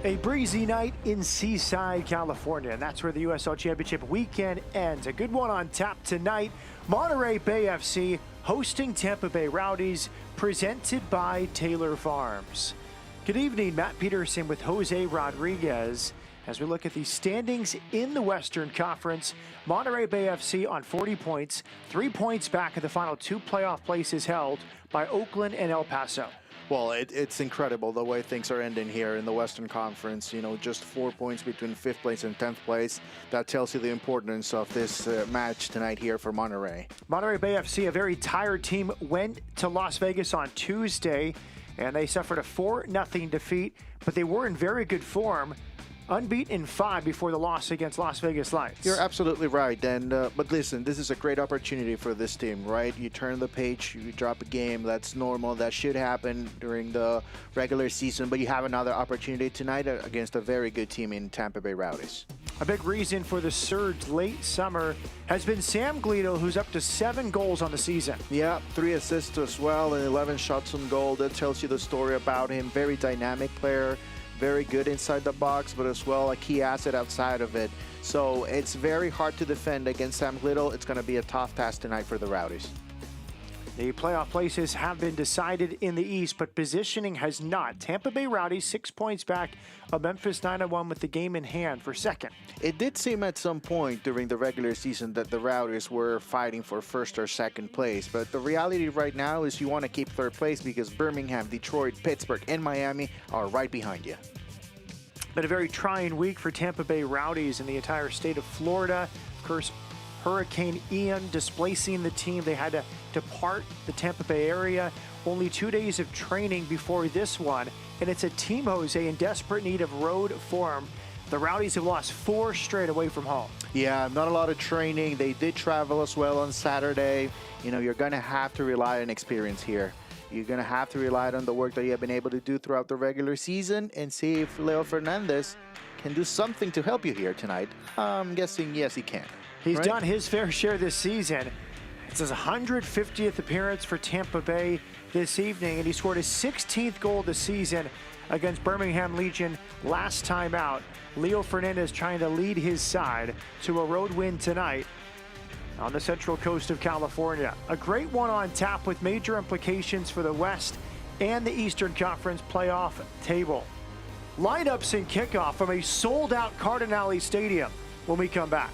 A breezy night in Seaside, California, and that's where the USL Championship weekend ends. A good one on tap tonight. Monterey Bay FC hosting Tampa Bay Rowdies, presented by Taylor Farms. Good evening, Matt Peterson with Jose Rodriguez. As we look at the standings in the Western Conference, Monterey Bay FC on 40 points, 3 points back of the final two playoff places held by Oakland and El Paso. Well, it's incredible the way things are ending here in the Western Conference. You know, just 4 points between 5th place and 10th place. That tells you the importance of this match tonight here for Monterey. Monterey Bay FC, a very tired team, went to Las Vegas on Tuesday, and they suffered a 4-0 defeat, but they were in very good form. Unbeaten in 5 before the loss against Las Vegas Lights. You're absolutely right. And but listen, this is a great opportunity for this team, right? You turn the page, you drop a game. That's normal. That should happen during the regular season. But you have another opportunity tonight against a very good team in Tampa Bay Rowdies. A big reason for the surge late summer has been Sam Glito, who's up to 7 goals on the season. Yeah, 3 assists as well and 11 shots on goal. That tells you the story about him. Very dynamic player. Very good inside the box, but as well a key asset outside of it. So it's very hard to defend against Sam Glito. It's going to be a tough task tonight for the Rowdies. The playoff places have been decided in the East, but positioning has not. Tampa Bay Rowdies 6 points back of Memphis 9-1 with the game in hand for second. It did seem at some point during the regular season that the Rowdies were fighting for first or second place, but the reality right now is you want to keep third place because Birmingham, Detroit, Pittsburgh, and Miami are right behind you. Been a very trying week for Tampa Bay Rowdies in the entire state of Florida. Of course, Hurricane Ian displacing the team. They had to depart the Tampa Bay area. Only 2 days of training before this one, and it's a team, Jose, in desperate need of road form. The Rowdies have lost 4 straight away from home. Yeah, not a lot of training. They did travel as well on Saturday. You know, you're going to have to rely on experience here. You're going to have to rely on the work that you have been able to do throughout the regular season and see if Leo Fernandez can do something to help you here tonight. I'm guessing, yes, he can. He's done his fair share this season. It's his 150th appearance for Tampa Bay this evening, and he scored his 16th goal this season against Birmingham Legion last time out. Leo Fernandez trying to lead his side to a road win tonight on the central coast of California. A great one on tap with major implications for the West and the Eastern Conference playoff table. Lineups and kickoff from a sold-out Cardinale Stadium when we come back.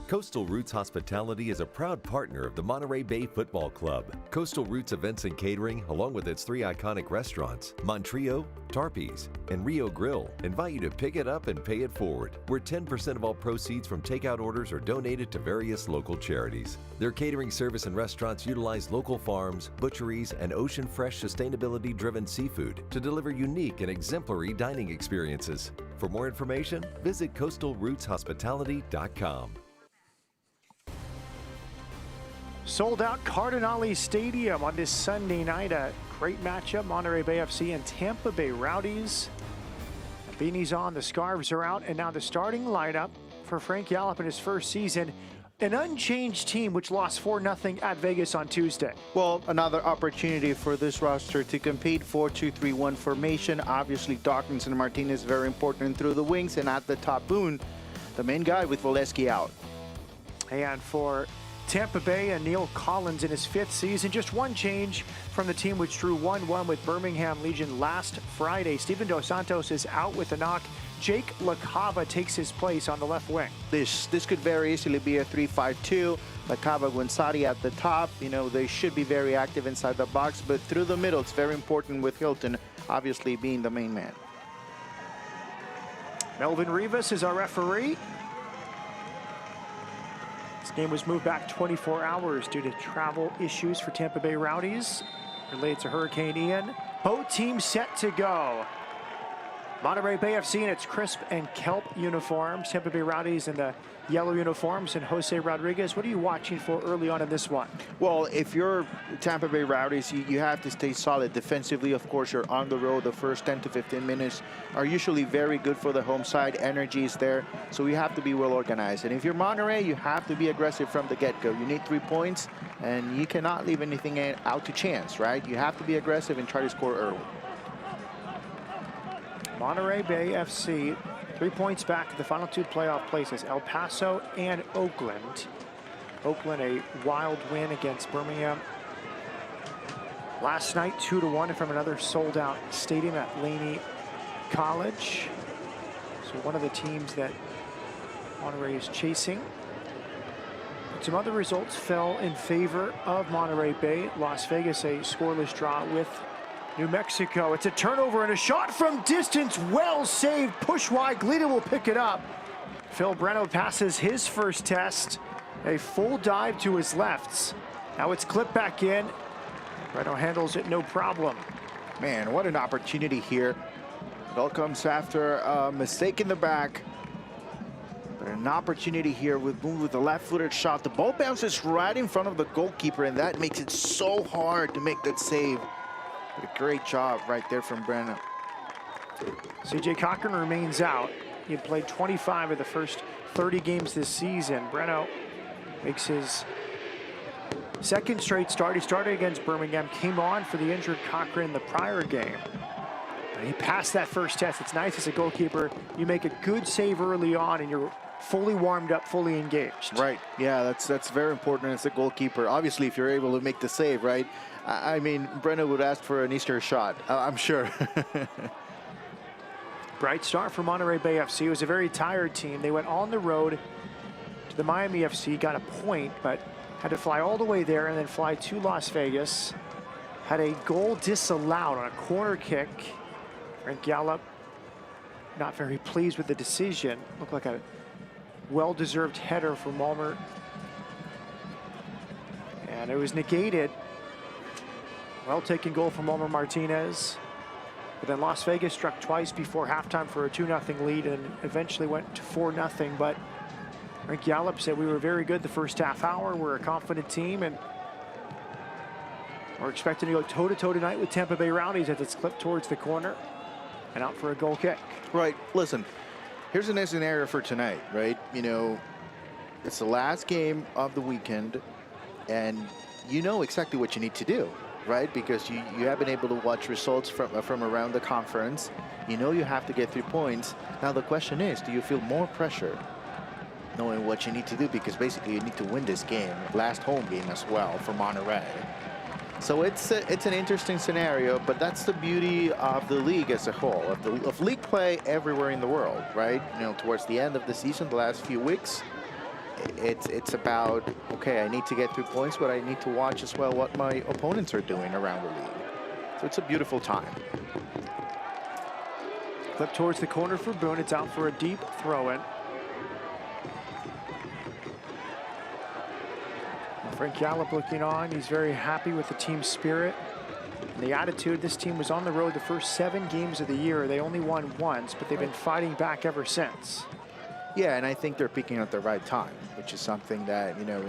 Coastal Roots Hospitality is a proud partner of the Monterey Bay Football Club. Coastal Roots Events and Catering, along with its 3 iconic restaurants, Montreal, Tarpe's, and Rio Grill, invite you to pick it up and pay it forward, where 10% of all proceeds from takeout orders are donated to various local charities. Their catering service and restaurants utilize local farms, butcheries, and ocean fresh sustainability-driven seafood to deliver unique and exemplary dining experiences. For more information, visit coastalrootshospitality.com. Sold out Cardinale Stadium on this Sunday night. A Great matchup, Monterey Bay FC and Tampa Bay Rowdies. The beanies on, the scarves are out, and now the starting lineup for Frank Yallop in his first season. An unchanged team which lost 4-0 at Vegas on Tuesday. Well, another opportunity for this roster to compete. 4-2-3-1 formation. Obviously, Dawkins and Martinez very important through the wings, and at the top, Boone, the main guy with Voleski out. And for Tampa Bay and Neil Collins in his 5th season, just one change from the team which drew 1-1 with Birmingham Legion last Friday. Steven Dos Santos is out with a knock. Jake LaCava takes his place on the left wing. This could very easily be a 3-5-2. LaCava, Guensari at the top. You know, they should be very active inside the box, but through the middle, it's very important with Hilton obviously being the main man. Melvin Rivas is our referee. This game was moved back 24 hours due to travel issues for Tampa Bay Rowdies related to Hurricane Ian. Both teams set to go. Monterey Bay FC in its crisp and kelp uniforms. Tampa Bay Rowdies in the yellow uniforms. And Jose Rodriguez, what are you watching for early on in this one? Well, if you're Tampa Bay Rowdies, you have to stay solid defensively. Of course, you're on the road. The first 10 to 15 minutes are usually very good for the home side. Energy is there, so you have to be well organized. And if you're Monterey, you have to be aggressive from the get-go. You need 3 points, and you cannot leave anything out to chance, right? You have to be aggressive and try to score early. Monterey Bay FC, 3 points back to the final 2 playoff places, El Paso and Oakland. Oakland, a wild win against Birmingham last night, 2-1 from another sold-out stadium at Laney College. So one of the teams that Monterey is chasing. But some other results fell in favor of Monterey Bay. Las Vegas, a scoreless draw with New Mexico. It's a turnover and a shot from distance. Well saved. Push wide. Glida will pick it up. Phil Breno passes his first test. A full dive to his left. Now it's clipped back in. Breno handles it no problem. Man, what an opportunity here. It all comes after a mistake in the back. But an opportunity here with Boone with the left-footed shot. The ball bounces right in front of the goalkeeper, and that makes it so hard to make that save. A great job right there from Breno. CJ Cochran remains out. He had played 25 of the first 30 games this season. Breno makes his 2nd straight start. He started against Birmingham, came on for the injured Cochran the prior game. But he passed that first test. It's nice as a goalkeeper. You make a good save early on and you're fully warmed up, fully engaged. Right, yeah, that's very important as a goalkeeper. Obviously, if you're able to make the save, right? I mean, Breno would ask for an Easter shot, I'm sure. Bright start for Monterey Bay FC. It was a very tired team. They went on the road to the Miami FC, got a point, but had to fly all the way there and then fly to Las Vegas. Had a goal disallowed on a corner kick. Frank Yallop not very pleased with the decision. Looked like a well-deserved header for Malmer. And it was negated. Well-taken goal from Malmer Martinez. But then Las Vegas struck twice before halftime for a 2-0 lead and eventually went to 4-0. But Frank Yallop said we were very good the first half hour. We're a confident team and we're expecting to go toe-to-toe tonight with Tampa Bay Rowdies as it's clipped towards the corner and out for a goal kick. Right, listen, here's a scenario for tonight, right? You know, it's the last game of the weekend and you know exactly what you need to do, right? Because you have been able to watch results from around the conference. You know you have to get 3 points. Now the question is, do you feel more pressure knowing what you need to do? Because basically you need to win this game, last home game as well for Monterey. So it's an interesting scenario, but that's the beauty of the league as a whole, of league play everywhere in the world, right? You know, towards the end of the season, the last few weeks, it's about, okay, I need to get 3 points, but I need to watch as well what my opponents are doing around the league. So it's a beautiful time. Clip towards the corner for Boone. It's out for a deep throw-in. Frank Yallop looking on. He's very happy with the team spirit and the attitude. This team was on the road the first 7 games of the year. They only won once, but they've been fighting back ever since. Yeah, and I think they're picking at the right time, which is something that, you know,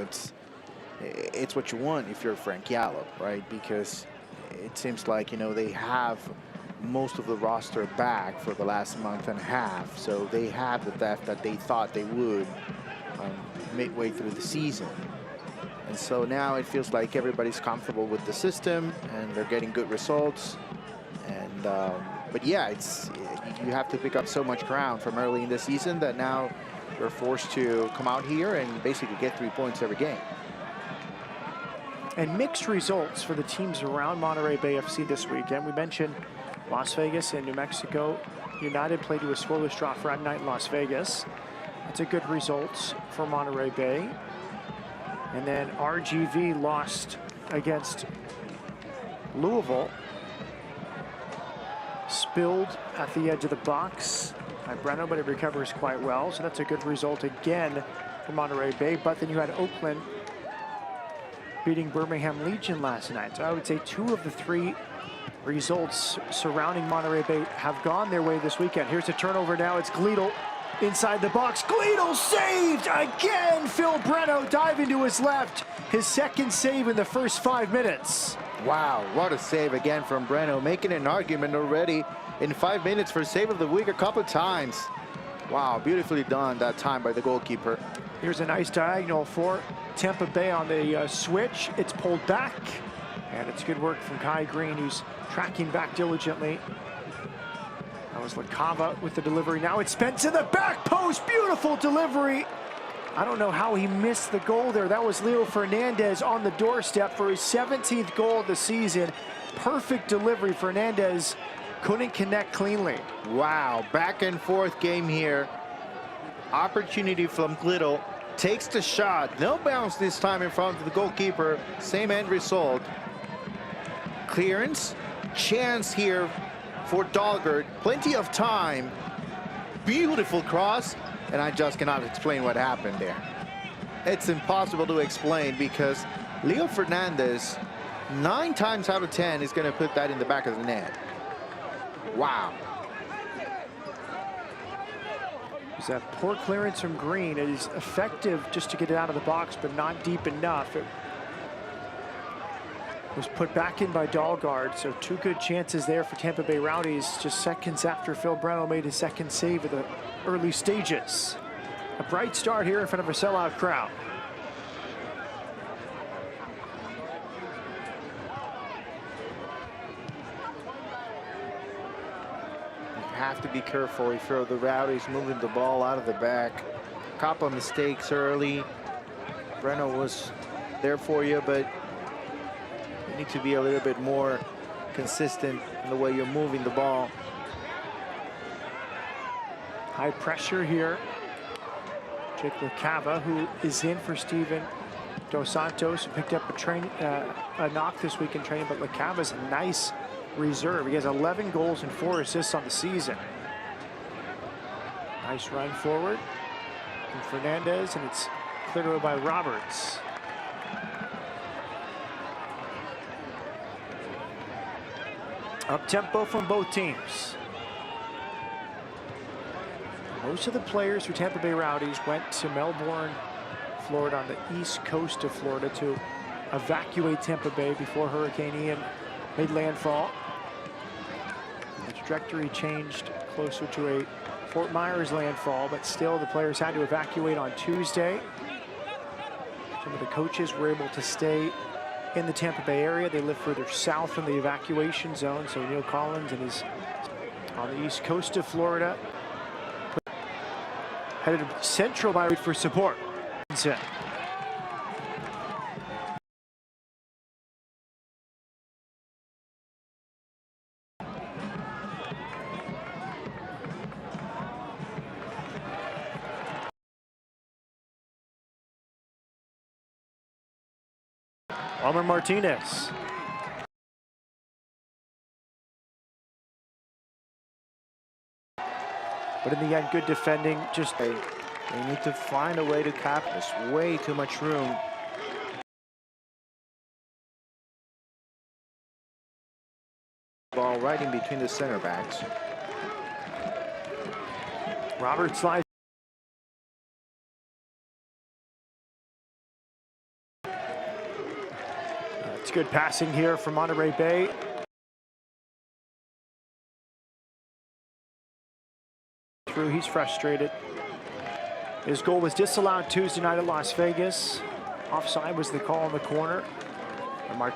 it's what you want if you're Frank Yallop, right? Because it seems like, they have most of the roster back for the last month and a half, so they have the depth that they thought they would midway through the season. And so now it feels like everybody's comfortable with the system and they're getting good results. And but yeah, you have to pick up so much ground from early in the season that now you're forced to come out here and basically get 3 points every game. And mixed results for the teams around Monterey Bay FC this weekend. We mentioned Las Vegas and New Mexico United played to a scoreless draw Friday night in Las Vegas. That's a good result for Monterey Bay. And then RGV lost against Louisville. Spilled at the edge of the box by Breno, but it recovers quite well. So that's a good result again for Monterey Bay. But then you had Oakland beating Birmingham Legion last night. So I would say 2 of the 3 results surrounding Monterey Bay have gone their way this weekend. Here's a turnover now. It's Gleedle inside the box. Gleedle saved again. Phil Breno diving to his left. His second save in the first 5 minutes. Wow, what a save again from Breno, making an argument already in 5 minutes for save of the week a couple of times. Wow, beautifully done that time by the goalkeeper. Here's a nice diagonal for Tampa Bay on the switch. It's pulled back, and it's good work from Kai Green, who's tracking back diligently. That was LaCava with the delivery. Now it's Spence in the back post. Beautiful delivery. I don't know how he missed the goal there. That was Leo Fernandez on the doorstep for his 17th goal of the season. Perfect delivery. Fernandez couldn't connect cleanly. Wow, back and forth game here. Opportunity from Gleedle. Takes the shot. No bounce this time in front of the goalkeeper. Same end result. Clearance. Chance here for Dahlgren. Plenty of time. Beautiful cross. And I just cannot explain what happened there. It's impossible to explain because Leo Fernandez, 9 times out of 10, is going to put that in the back of the net. Wow. There's that poor clearance from Green. It is effective just to get it out of the box, but not deep enough. It was put back in by Dahlgren, so 2 good chances there for Tampa Bay Rowdies, just seconds after Phil Breno made his second save of the early stages. A bright start here in front of a sellout crowd. You have to be careful if you're the Rowdies moving the ball out of the back. Couple of mistakes early. Breno was there for you, but you need to be a little bit more consistent in the way you're moving the ball. High pressure here. Jake LaCava, who is in for Steven Dos Santos, who picked up a knock this week in training, but LaCava's a nice reserve. He has 11 goals and 4 assists on the season. Nice run forward from Fernandez, and it's cleared away by Roberts. Up tempo from both teams. Most of the players for Tampa Bay Rowdies went to Melbourne, Florida, on the east coast of Florida to evacuate Tampa Bay before Hurricane Ian made landfall. The trajectory changed closer to a Fort Myers landfall, but still the players had to evacuate on Tuesday. Some of the coaches were able to stay in the Tampa Bay area. They live further south in the evacuation zone, so Neil Collins and his on the east coast of Florida headed central by for support. Palmer Martinez. But in the end, good defending. Just they need to find a way to cap this. Way too much room. Ball right in between the center backs. Robert slides. It's good passing here from Monterey Bay. He's frustrated. His goal was disallowed Tuesday night at Las Vegas. Offside was the call in the corner. And Almer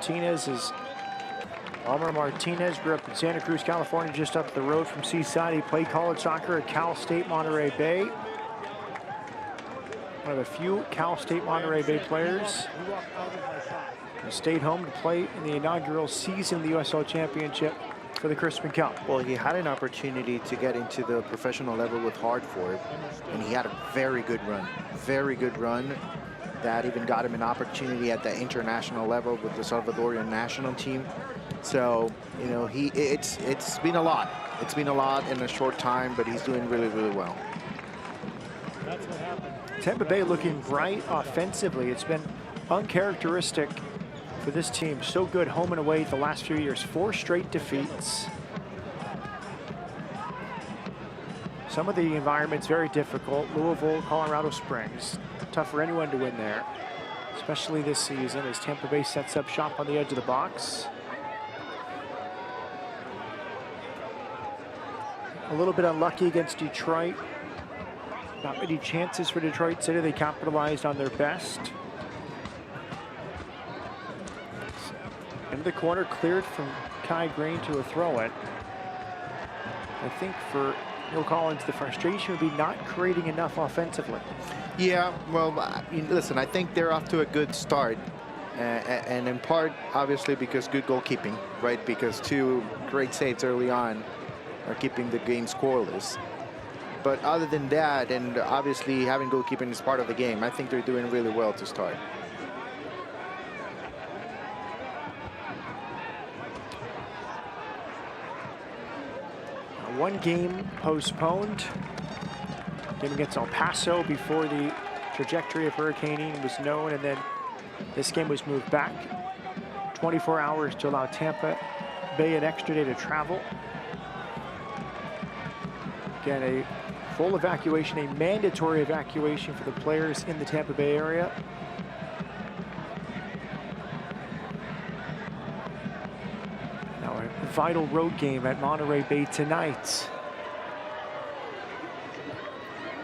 Martinez grew up in Santa Cruz, California, just up the road from Seaside. He played college soccer at Cal State Monterey Bay. One of the few Cal State Monterey Bay players. He stayed home to play in the inaugural season of the USL Championship for the Crispin Cup. Well, he had an opportunity to get into the professional level with Hartford, and he had a very good run that even got him an opportunity at the international level with the Salvadorian national team. So, you know, it's been a lot. It's been a lot in a short time, but he's doing really, really well. That's what happened. Tampa Bay looking bright offensively. It's been uncharacteristic for this team. So good home and away the last few years. 4 straight defeats. Some of the environment's very difficult. Louisville, Colorado Springs. Tough for anyone to win there, especially this season as Tampa Bay sets up shop on the edge of the box. A little bit unlucky against Detroit. Not many chances for Detroit City. They capitalized on their best. Into the corner, cleared from Kai Green to a throw-in. I think for Neil Collins, the frustration would be not creating enough offensively. Yeah, well, listen, I think they're off to a good start. And in part, obviously, because good goalkeeping, right? Because 2 great saves early on are keeping the game scoreless. But other than that, and obviously having goalkeeping is part of the game, I think they're doing really well to start. One game postponed. Game against El Paso before the trajectory of Hurricane Ian was known, and then this game was moved back 24 hours to allow Tampa Bay an extra day to travel. Again, a full evacuation, a mandatory evacuation for the players in the Tampa Bay area. Now a vital road game at Monterey Bay tonight.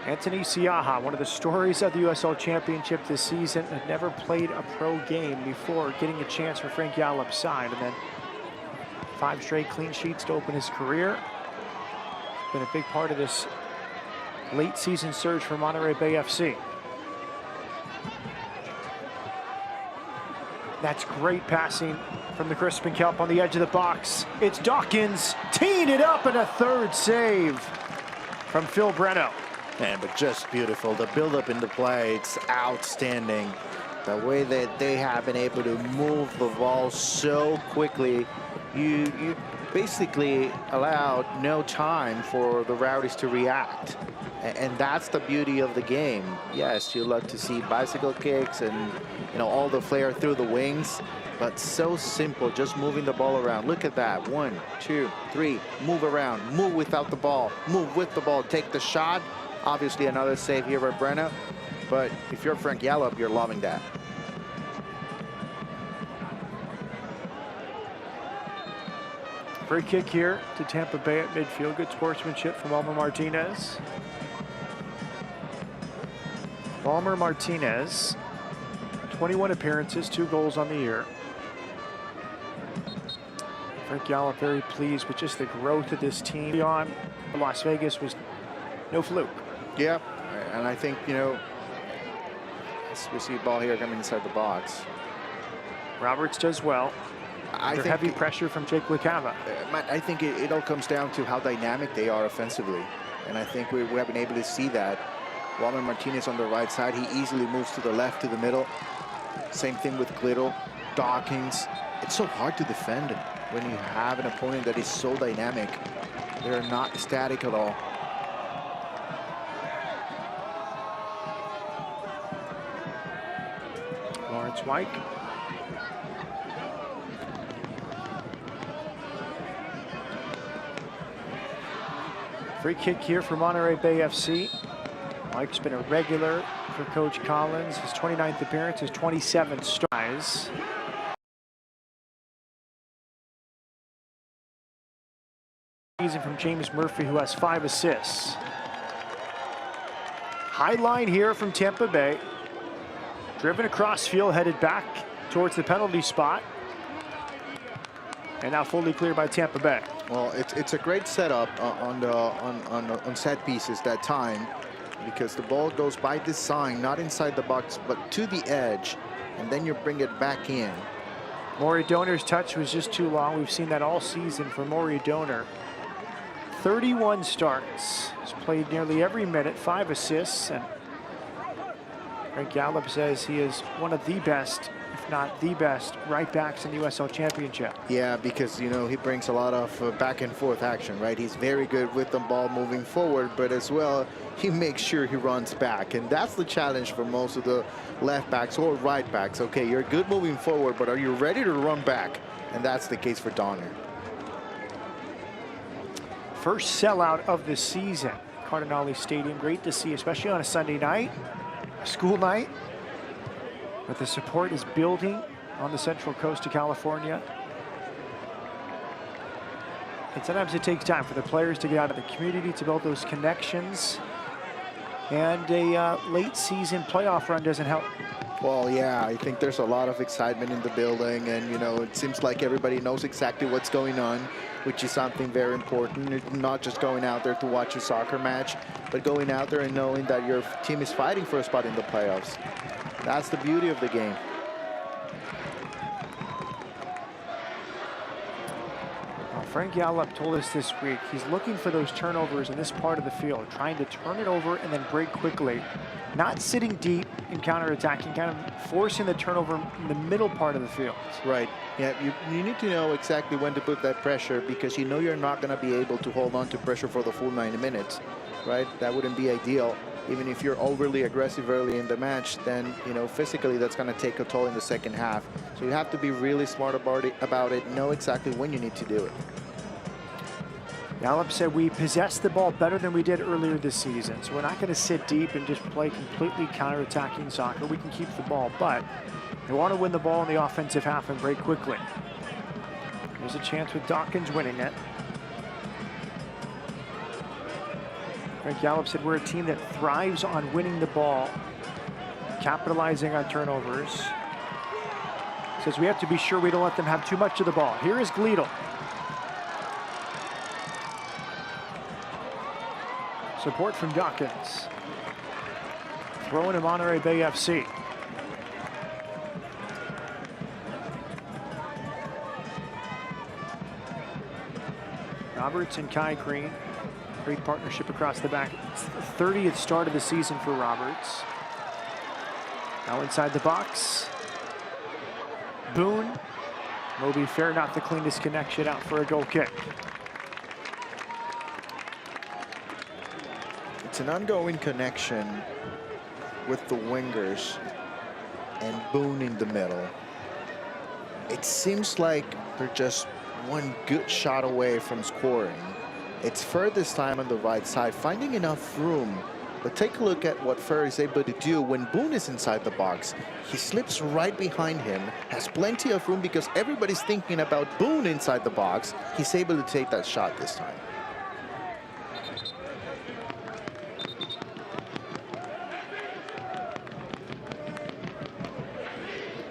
Anthony Siaha, one of the stories of the USL Championship this season, had never played a pro game before getting a chance for Frank Yallop's side, and then 5 straight clean sheets to open his career. Been a big part of this late season surge for Monterey Bay FC. That's great passing from the Crispin Kelp on the edge of the box. It's Dawkins teeing it up, and a 3rd save from Phil Breno. Man, but just beautiful. The build-up in the play, it's outstanding. The way that they have been able to move the ball so quickly, you basically allowed no time for the Rowdies to react. And that's the beauty of the game. Yes, you love to see bicycle kicks and, you know, all the flair through the wings, but so simple, just moving the ball around. Look at that. 1, 2, 3, move around, move without the ball, move with the ball, take the shot. Obviously another save here by Breno, but if you're Frank Yallop, you're loving that. Free kick here to Tampa Bay at midfield. Good sportsmanship from Almer Martinez. Almer Martinez, 21 appearances, 2 goals on the year. Frank Yallop very pleased with just the growth of this team. Beyond Las Vegas was no fluke. Yeah, and I think, you know, we see a ball here coming inside the box. Roberts does well. Under heavy pressure from Jake LaCava. I think it all comes down to how dynamic they are offensively. And I think we have been able to see that. Walter Martinez on the right side, he easily moves to the left, to the middle. Same thing with Glittle, Dawkins. It's so hard to defend when you have an opponent that is so dynamic. They're not static at all. Lawrence White. Free kick here for Monterey Bay FC. Mike's been a regular for Coach Collins. His 29th appearance, his 27 strikes. season from James Murphy, who has 5 assists. High line here from Tampa Bay. Driven across field, headed back towards the penalty spot. And now fully cleared by Tampa Bay. Well, it's a great setup on set pieces that time, because the ball goes by this sign, not inside the box, but to the edge, and then you bring it back in. Maury Doner's touch was just too long. We've seen that all season for Maury Doner. 31 starts. He's played nearly every minute, 5 assists, and Frank Gallup says he is one of the best, if not the best, right backs in the USL Championship. Yeah, because, you know, he brings a lot of back and forth action, right? He's very good with the ball moving forward, but as well, he makes sure he runs back. And that's the challenge for most of the left backs or right backs. Okay, you're good moving forward, but are you ready to run back? And that's the case for Donner. First sellout of the season, Cardinale Stadium. Great to see, especially on a Sunday night, a school night. But the support is building on the central coast of California. And sometimes it takes time for the players to get out of the community, to build those connections. And a late season playoff run doesn't help. Well, yeah, I think there's a lot of excitement in the building, and, you know, it seems like everybody knows exactly what's going on, which is something very important. It's not just going out there to watch a soccer match, but going out there and knowing that your team is fighting for a spot in the playoffs. That's the beauty of the game. Well, Frank Gallup told us this week he's looking for those turnovers in this part of the field, trying to turn it over and then break quickly. Not sitting deep and counterattacking, kind of forcing the turnover in the middle part of the field. Right. Yeah, you need to know exactly when to put that pressure, because you know you're not going to be able to hold on to pressure for the full 90 minutes, right? That wouldn't be ideal. Even if you're overly aggressive early in the match, then, you know, physically that's going to take a toll in the second half. So you have to be really smart about it, know exactly when you need to do it. Gallup said we possess the ball better than we did earlier this season, so we're not going to sit deep and just play completely counterattacking soccer. We can keep the ball, but we want to win the ball in the offensive half and break quickly. There's a chance with Dawkins winning it. Frank Gallup said we're a team that thrives on winning the ball, capitalizing on turnovers. Says we have to be sure we don't let them have too much of the ball. Here is Gleedle. Support from Dawkins. Throw into Monterey Bay FC. Roberts and Kai Green. Great partnership across the back. It's the 30th start of the season for Roberts. Now inside the box. Boone. Will be fair, not the cleanest connection, out for a goal kick. It's an ongoing connection with the wingers and Boone in the middle. It seems like they're just one good shot away from scoring. It's Fer this time on the right side, finding enough room. But take a look at what Fer is able to do when Boone is inside the box. He slips right behind him, has plenty of room because everybody's thinking about Boone inside the box. He's able to take that shot this time.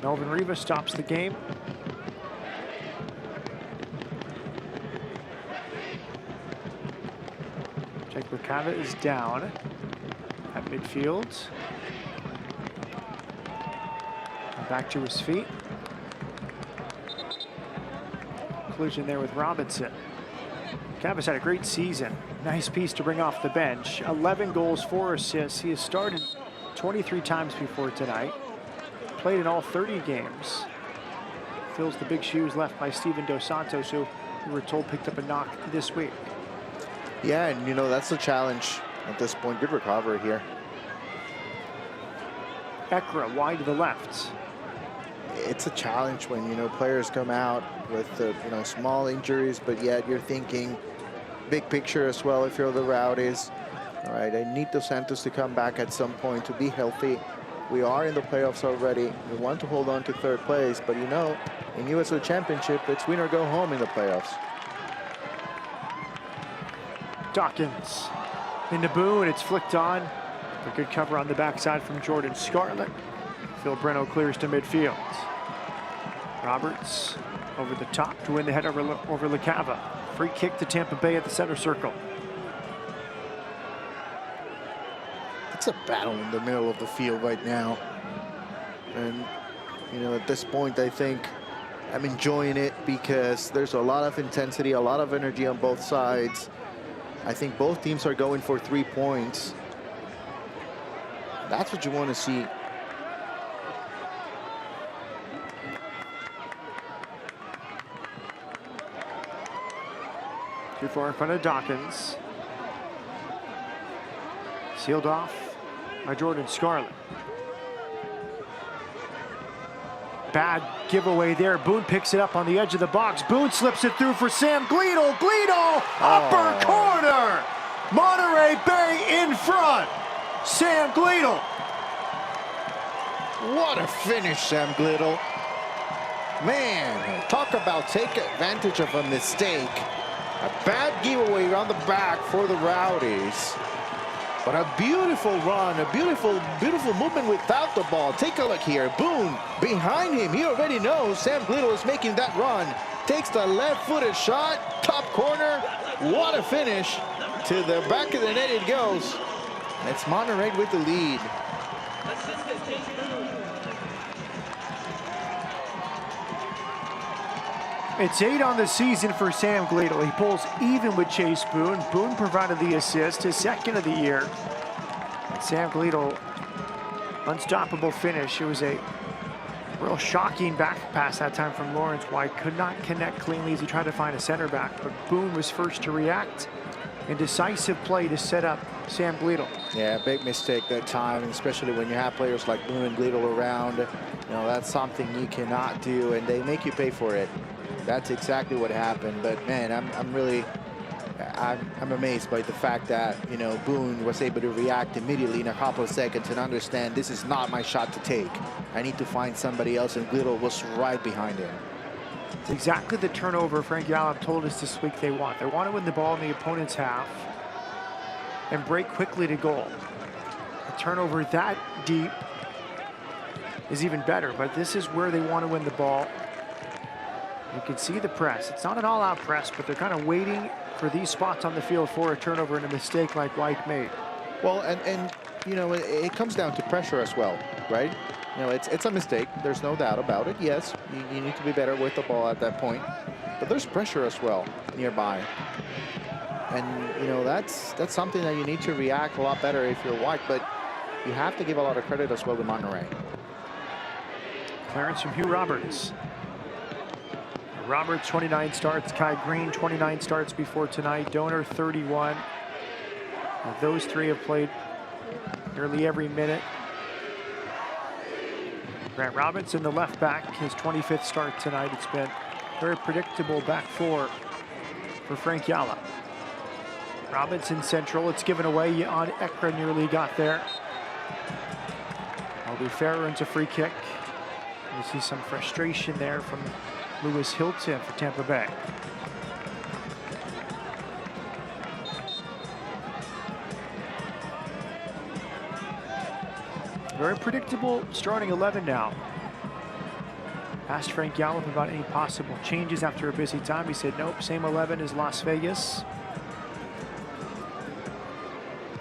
Melvin Rivas stops the game. Jake Bukava is down at midfield. And back to his feet. Collision there with Robinson. Bukava's had a great season. Nice piece to bring off the bench. 11 goals, 4 assists. He has started 23 times before tonight. Played in all 30 games. Fills the big shoes left by Steven Dos Santos, who we were told picked up a knock this week. Yeah, and you know, that's the challenge at this point. Good recovery here. Ekra wide to the left. It's a challenge when, you know, players come out with, you know, small injuries, but yet you're thinking big picture as well if you're the Rowdies. All right, I need Dos Santos to come back at some point to be healthy. We are in the playoffs already. We want to hold on to third place, but you know, in USL Championship, it's win or go home in the playoffs. Dawkins into Boone. It's flicked on. A good cover on the backside from Jordan Scarlett. Phil Breno clears to midfield. Roberts over the top to win the head over LaCava. Free kick to Tampa Bay at the center circle. It's a battle in the middle of the field right now. And, you know, at this point, I think I'm enjoying it because there's a lot of intensity, a lot of energy on both sides. I think both teams are going for 3 points. That's what you want to see. Too far in front of Dawkins. Sealed off by Jordan Scarlett. Bad giveaway there. Boone picks it up on the edge of the box. Boone slips it through for Sam Gleedle. Gleedle, upper corner. Monterey Bay in front. Sam Gleedle. What a finish, Sam Gleedle. Man, talk about take advantage of a mistake. A bad giveaway around the back for the Rowdies. But a beautiful run, a beautiful, beautiful movement without the ball. Take a look here. Boone behind him. He already knows Sam Gleedle is making that run. Takes the left-footed shot, top corner. What a finish. To the back of the net it goes. It's Monterey with the lead. It's 8 on the season for Sam Gleedle. He pulls even with Chase Boone. Boone provided the assist, his second of the year. And Sam Gleedle, unstoppable finish. It was a real shocking back pass that time from Lawrence White. Could not connect cleanly as he tried to find a center back, but Boone was first to react. And decisive play to set up Sam Gleedle. Yeah, big mistake that time, especially when you have players like Boone and Gleedle around. You know, that's something you cannot do, and they make you pay for it. That's exactly what happened. But man, I'm amazed by the fact that, you know, Boone was able to react immediately in a couple of seconds and understand this is not my shot to take. I need to find somebody else, and Gleedle was right behind him. It's exactly the turnover Frank Yallop told us this week they want. They want to win the ball in the opponent's half and break quickly to goal. A turnover that deep is even better, but this is where they want to win the ball. You can see the press. It's not an all-out press, but they're kind of waiting for these spots on the field for a turnover and a mistake like White made. Well, and you know, it comes down to pressure as well, right? You know, it's a mistake. There's no doubt about it. Yes, you need to be better with the ball at that point. But there's pressure as well nearby. And, you know, that's something that you need to react a lot better if you're White. But you have to give a lot of credit as well to Monterey. Clearance from Hugh Roberts. Roberts, 29 starts. Kai Green, 29 starts before tonight. Donor, 31. Now, those three have played nearly every minute. Grant Robinson, the left back, his 25th start tonight. It's been very predictable back four for Frank Yallop. Robinson central, it's given away. Jan Ekra nearly got there. Albufera earns a free kick. You see some frustration there from Lewis Hilton for Tampa Bay. Very predictable starting 11 now. Asked Frank Yallop about any possible changes after a busy time. He said, nope, same 11 as Las Vegas.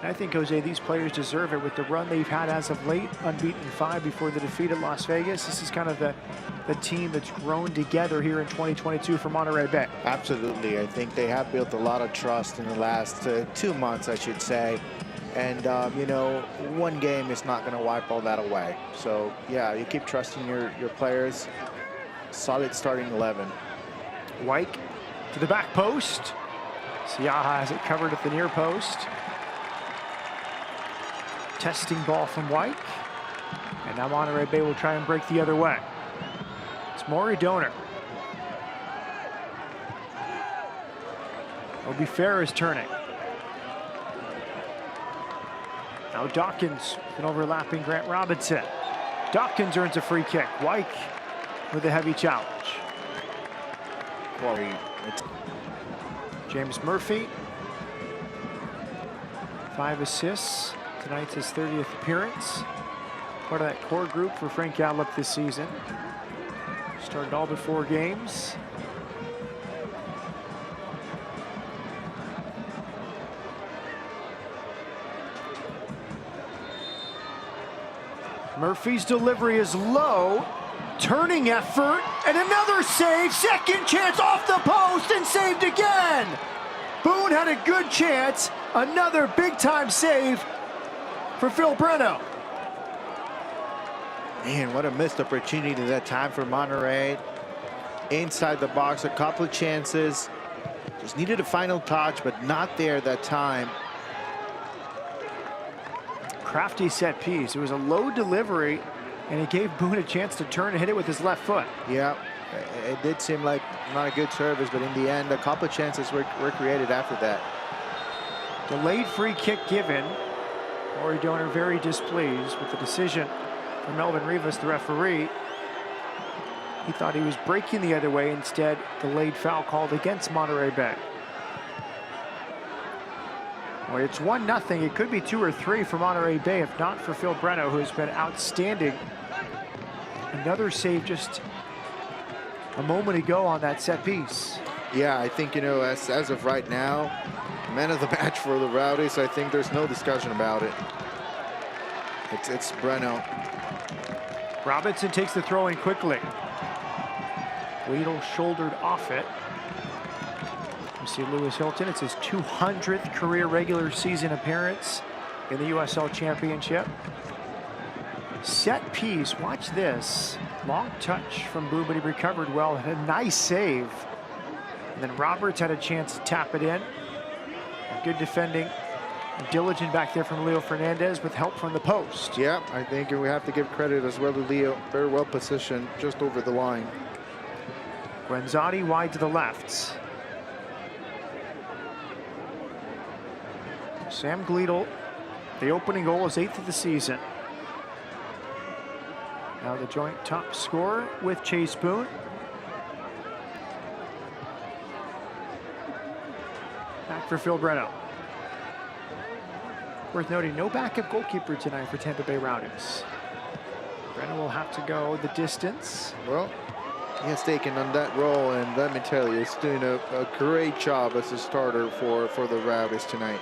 And I think, Jose, these players deserve it with the run they've had as of late, unbeaten 5 before the defeat at Las Vegas. This is kind of the team that's grown together here in 2022 for Monterey Bay. Absolutely. I think they have built a lot of trust in the last 2 months, I should say. And, you know, one game is not going to wipe all that away. So, yeah, you keep trusting your players. Solid starting 11. White to the back post. Siaha has it covered at the near post. Testing ball from White. And now Monterey Bay will try and break the other way. It's Maury Donor. Albufera is turning. Now Dawkins, an overlapping Grant Robinson. Dawkins earns a free kick. White with a heavy challenge. Well, James Murphy. 5 assists. Tonight's his 30th appearance. Part of that core group for Frank Gallup this season. Started all but 4 games. Murphy's delivery is low. Turning effort, and another save. Second chance off the post and saved again. Boone had a good chance. Another big-time save for Phil Breno. Man, what a missed opportunity that time for Monterey. Inside the box, a couple of chances. Just needed a final touch, but not there that time. Crafty set piece. It was a low delivery, and it gave Boone a chance to turn and hit it with his left foot. Yeah, it did seem like not a good service, but in the end, a couple of chances were created after that. Delayed free kick given. Ori Donor very displeased with the decision from Melvin Rivas, the referee. He thought he was breaking the other way. Instead, delayed foul called against Monterey Bay. Well, it's 1-0. It could be 2 or 3 for Monterey Bay if not for Phil Breno, who has been outstanding. Another save just a moment ago on that set piece. Yeah, I think, you know, as of right now, man of the match for the Rowdies. I think there's no discussion about it. It's Breno. Robinson takes the throw in quickly. Weedle shouldered off it. You see Lewis Hilton. It's his 200th career regular season appearance in the USL Championship. Set piece. Watch this. Long touch from Boone, but he recovered well. Had a nice save. And then Roberts had a chance to tap it in. Good defending. Diligent back there from Leo Fernandez with help from the post. Yeah, I think we have to give credit as well to Leo. Very well positioned just over the line. Guenzati wide to the left. Sam Gleedle, the opening goal is 8th of the season. Now the joint top scorer with Chase Boone. Back for Phil Breno. Worth noting, no backup goalkeeper tonight for Tampa Bay Rowdies. Breno will have to go the distance. Well, he has taken on that role, and let me tell you, he's doing a great job as a starter for the Rowdies tonight.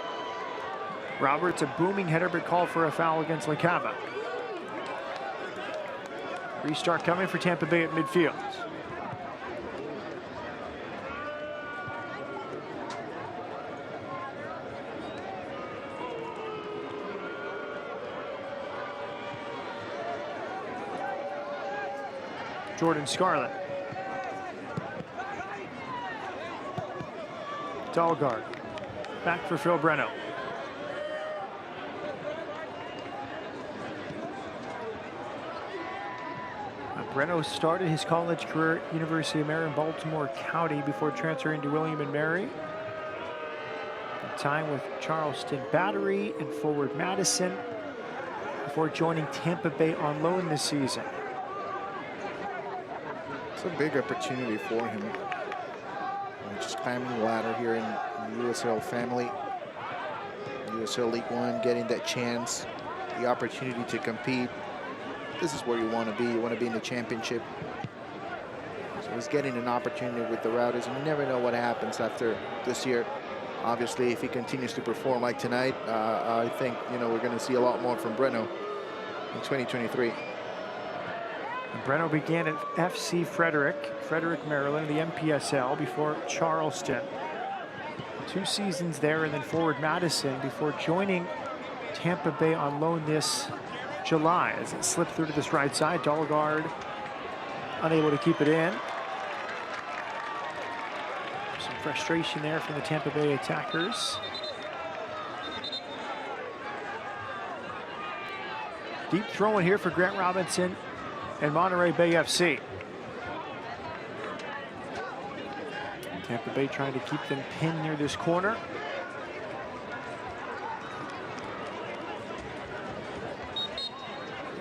Roberts, a booming header, but called for a foul against LaCava. Restart coming for Tampa Bay at midfield. Jordan Scarlett. Dahlgaard. Back for Phil Breno. Breno started his college career at University of Maryland, Baltimore County before transferring to William & Mary. A time with Charleston Battery and Forward Madison before joining Tampa Bay on loan this season. It's a big opportunity for him. Just climbing the ladder here in the USL family. USL League One, getting that chance, the opportunity to compete. This is where you want to be. You want to be in the championship. So he's getting an opportunity with the Rowdies, and you never know what happens after this year. Obviously, if he continues to perform like tonight, I think, you know, we're going to see a lot more from Breno in 2023. Breno began at FC Frederick, Maryland, the MPSL before Charleston. 2 seasons there, and then Forward Madison before joining Tampa Bay on loan this July as it slipped through to this right side. Dahlgaard unable to keep it in. Some frustration there from the Tampa Bay attackers. Deep throw in here for Grant Robinson and Monterey Bay FC. Tampa Bay trying to keep them pinned near this corner.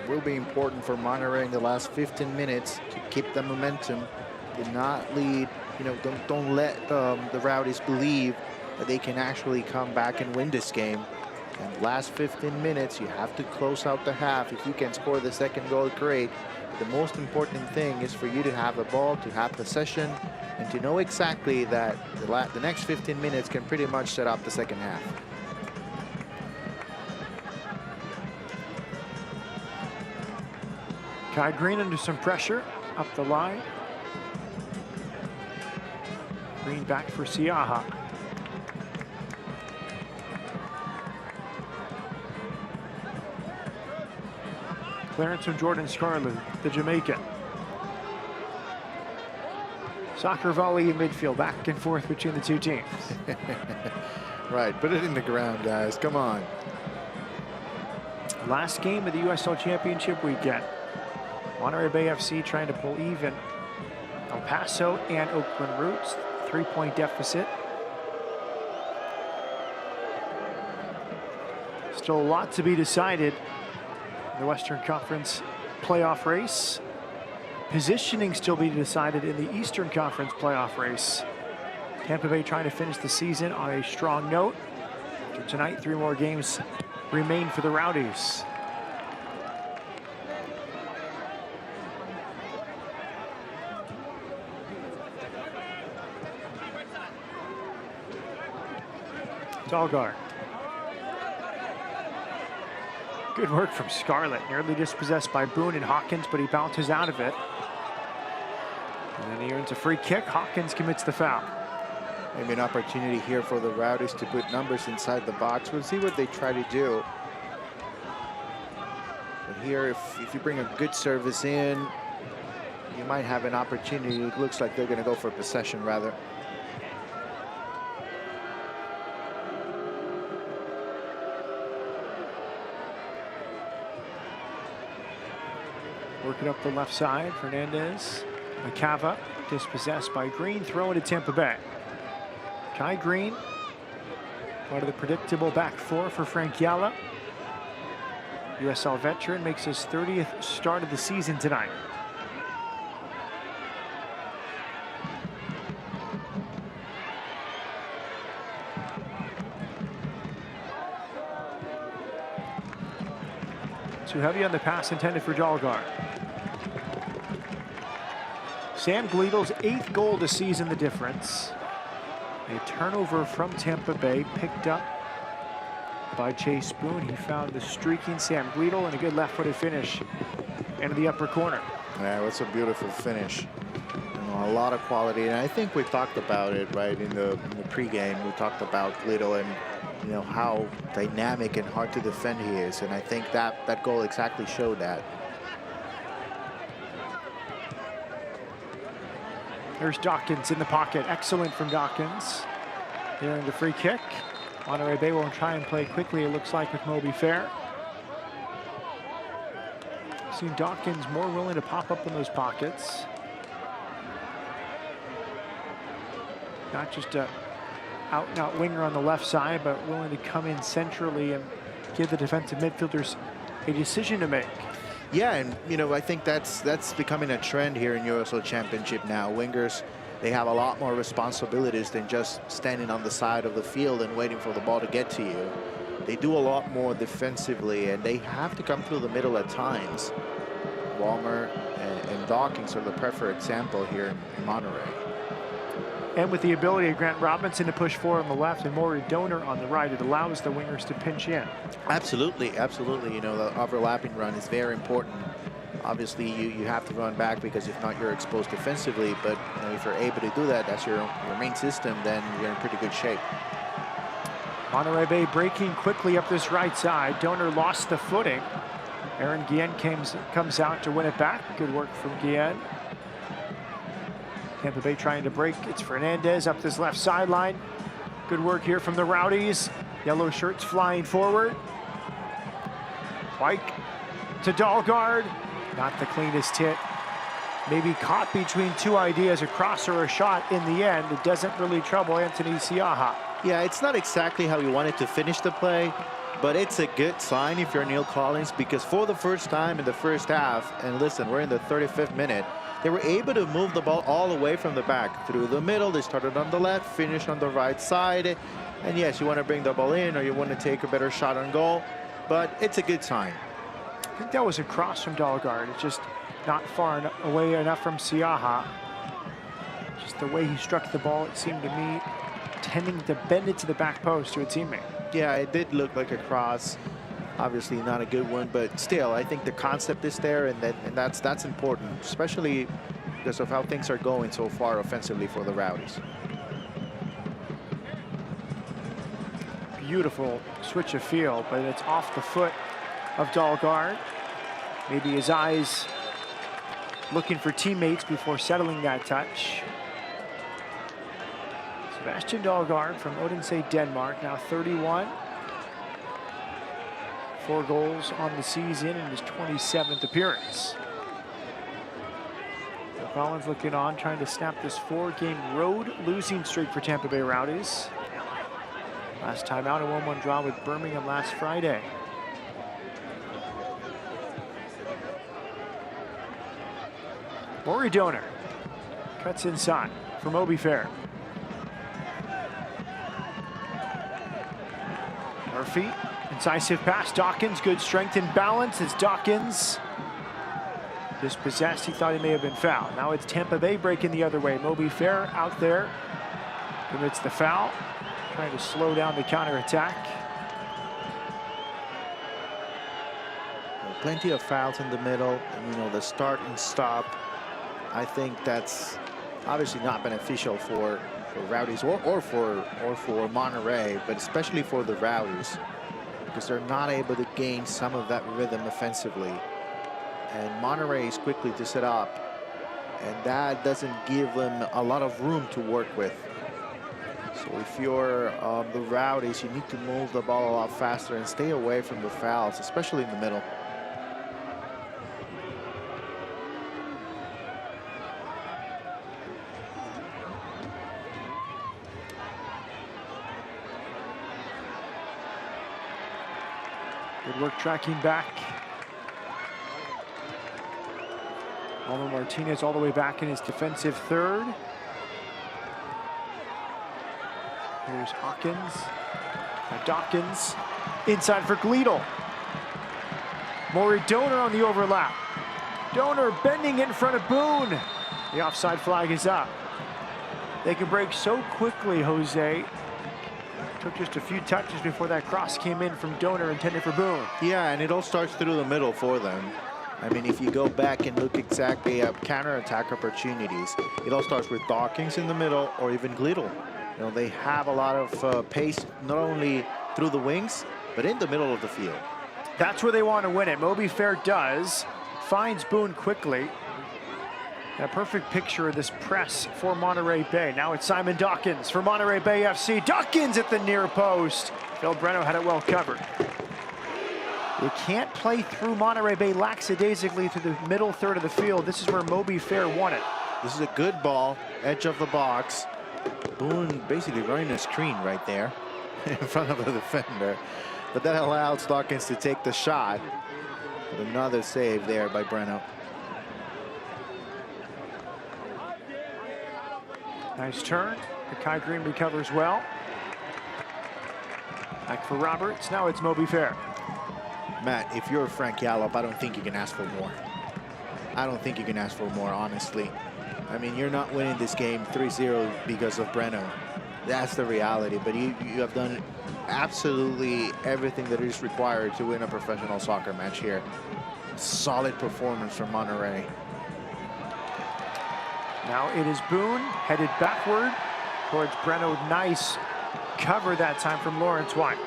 Will be important for Monterey in the last 15 minutes to keep the momentum, do not lead, you know, don't let the Rowdies believe that they can actually come back and win this game. And last 15 minutes, you have to close out the half. If you can score the second goal, great. The most important thing is for you to have the ball, to have possession, and to know exactly that the next 15 minutes can pretty much set up the second half. Kai Green under some pressure up the line. Green back for Siaha. Clearance from Jordan Scarlett, the Jamaican. Soccer volley in midfield, back and forth between the two teams. Right, put it in the ground, guys. Come on. Last game of the USL Championship weekend. Monterey Bay FC trying to pull even. El Paso and Oakland Roots, 3-point deficit. Still a lot to be decided in the Western Conference playoff race. Positioning still be decided in the Eastern Conference playoff race. Tampa Bay trying to finish the season on a strong note. After tonight, 3 more games remain for the Rowdies. Dalgar. Good work from Scarlett. Nearly dispossessed by Boone and Hawkins, but he bounces out of it. And then he earns a free kick. Hawkins commits the foul. Maybe an opportunity here for the Rowdies to put numbers inside the box. We'll see what they try to do. But here, if you bring a good service in, you might have an opportunity. It looks like they're going to go for possession rather. Working up the left side, Fernandez. Macava dispossessed by Green, throw into Tampa Bay. Kai Green, part of the predictable back four for Frank Yala. USL veteran makes his 30th start of the season tonight. Too heavy on the pass intended for Dalgar. Sam Gleedle's 8th goal this season, the difference. A turnover from Tampa Bay, picked up by Chase Boone. He found the streaking Sam Gleedle and a good left-footed finish into the upper corner. Yeah, that's a beautiful finish. A lot of quality, and I think we talked about it right in the pregame. We talked about Gleedle and how dynamic and hard to defend he is, and I think that goal exactly showed that. There's Dawkins in the pocket. Excellent from Dawkins. Here in the free kick. Monterey Bay won't try and play quickly, it looks like, with Moby Fair. Seen Dawkins more willing to pop up in those pockets. Not just a out-and-out winger on the left side, but willing to come in centrally and give the defensive midfielders a decision to make. Yeah, and I think that's becoming a trend here in USL Championship now. Wingers, they have a lot more responsibilities than just standing on the side of the field and waiting for the ball to get to you. They do a lot more defensively, and they have to come through the middle at times. Walmer and Dawkins are the preferred example here in Monterey. And with the ability of Grant Robinson to push forward on the left and Maury Donor on the right, it allows the wingers to pinch in. Absolutely, absolutely. The overlapping run is very important. Obviously, you have to run back because if not, you're exposed defensively. But if you're able to do that, that's your main system, then you're in pretty good shape. Monterey Bay breaking quickly up this right side. Donor lost the footing. Aaron Guillen comes out to win it back. Good work from Guillen. Tampa Bay trying to break. It's Fernandez up this left sideline. Good work here from the Rowdies. Yellow shirts flying forward. White to Dalgard. Not the cleanest hit. Maybe caught between two ideas, a cross or a shot in the end. It doesn't really trouble Anthony Siaha. Yeah, it's not exactly how he wanted to finish the play, but it's a good sign if you're Neil Collins, because for the first time in the first half, and listen, we're in the 35th minute, they were able to move the ball all the way from the back through the middle. They started on the left, finished on the right side. And yes, you want to bring the ball in or you want to take a better shot on goal, but it's a good sign. I think that was a cross from Dalgard. It's just not far away enough from Siaha. Just the way he struck the ball, it seemed to me, tending to bend it to the back post to a teammate. Yeah, it did look like a cross. Obviously not a good one, but still, I think the concept is there, and that's important, especially because of how things are going so far offensively for the Rowdies. Beautiful switch of field, but it's off the foot of Dalgard. Maybe his eyes looking for teammates before settling that touch. Sebastian Dalgard from Odense, Denmark, now 31. 4 goals on the season in his 27th appearance. So Collins looking on, trying to snap this 4-game road losing streak for Tampa Bay Rowdies. Last time out, a 1-1 draw with Birmingham last Friday. Maury Donor cuts inside for Moby Fair. Murphy, incisive pass. Dawkins, good strength and balance as Dawkins dispossessed. He thought he may have been fouled. Now it's Tampa Bay breaking the other way. Moby Fair out there commits the foul, trying to slow down the counterattack. Plenty of fouls in the middle, and, you know, the start and stop. I think that's obviously not beneficial for Rowdies or for Monterey, but especially for the Rowdies, because they're not able to gain some of that rhythm offensively. And Monterey is quickly to set up, and that doesn't give them a lot of room to work with. So if you're the Rowdies, you need to move the ball a lot faster and stay away from the fouls, especially in the middle. Good work tracking back. Alvaro Martinez all the way back in his defensive third. Here's Hawkins. Now Dawkins inside for Gleedle. Maury Donor on the overlap. Donor bending in front of Boone. The offside flag is up. They can break so quickly, Jose. Took just a few touches before that cross came in from Donor intended for Boone. Yeah, and it all starts through the middle for them. I mean, if you go back and look exactly at counterattack opportunities, it all starts with Dawkins in the middle or even Gleedle. You know, they have a lot of pace, not only through the wings, but in the middle of the field. That's where they want to win it. Moby Fair does. Finds Boone quickly. A perfect picture of this press for Monterey Bay. Now it's Simon Dawkins for Monterey Bay FC. Dawkins at the near post. Phil Breno had it well covered. You can't play through Monterey Bay lackadaisically through the middle third of the field. This is where Moby Fair won it. This is a good ball, edge of the box. Boone basically running a screen right there in front of the defender. But that allows Dawkins to take the shot. But another save there by Breno. Nice turn. Kai Green recovers well. Back for Roberts. Now it's Moby Fair. Matt, if you're Frank Yallop, I don't think you can ask for more. I don't think you can ask for more, honestly. I mean, you're not winning this game 3-0 because of Breno. That's the reality. But you have done absolutely everything that is required to win a professional soccer match here. Solid performance from Monterey. Now it is Boone headed backward towards Breno. Nice cover that time from Lawrence White.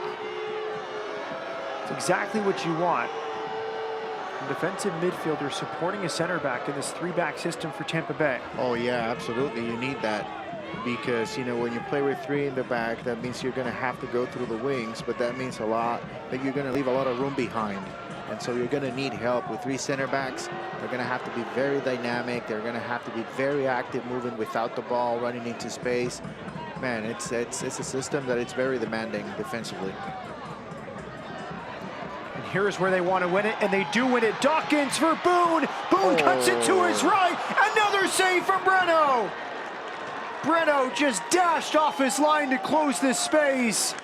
It's exactly what you want. A defensive midfielder supporting a center back in this 3-back system for Tampa Bay. Oh yeah, absolutely. You need that because, you know, when you play with 3 in the back, that means you're going to have to go through the wings, but that means a lot that you're going to leave a lot of room behind. And so you're going to need help with 3 center backs. They're going to have to be very dynamic. They're going to have to be very active, moving without the ball, running into space. Man, it's a system that it's very demanding defensively. And Here's where they want to win it, and they do win it. Dawkins for Boone. Boone cuts it to his right. Another save from Breno. Breno just dashed off his line to close this space.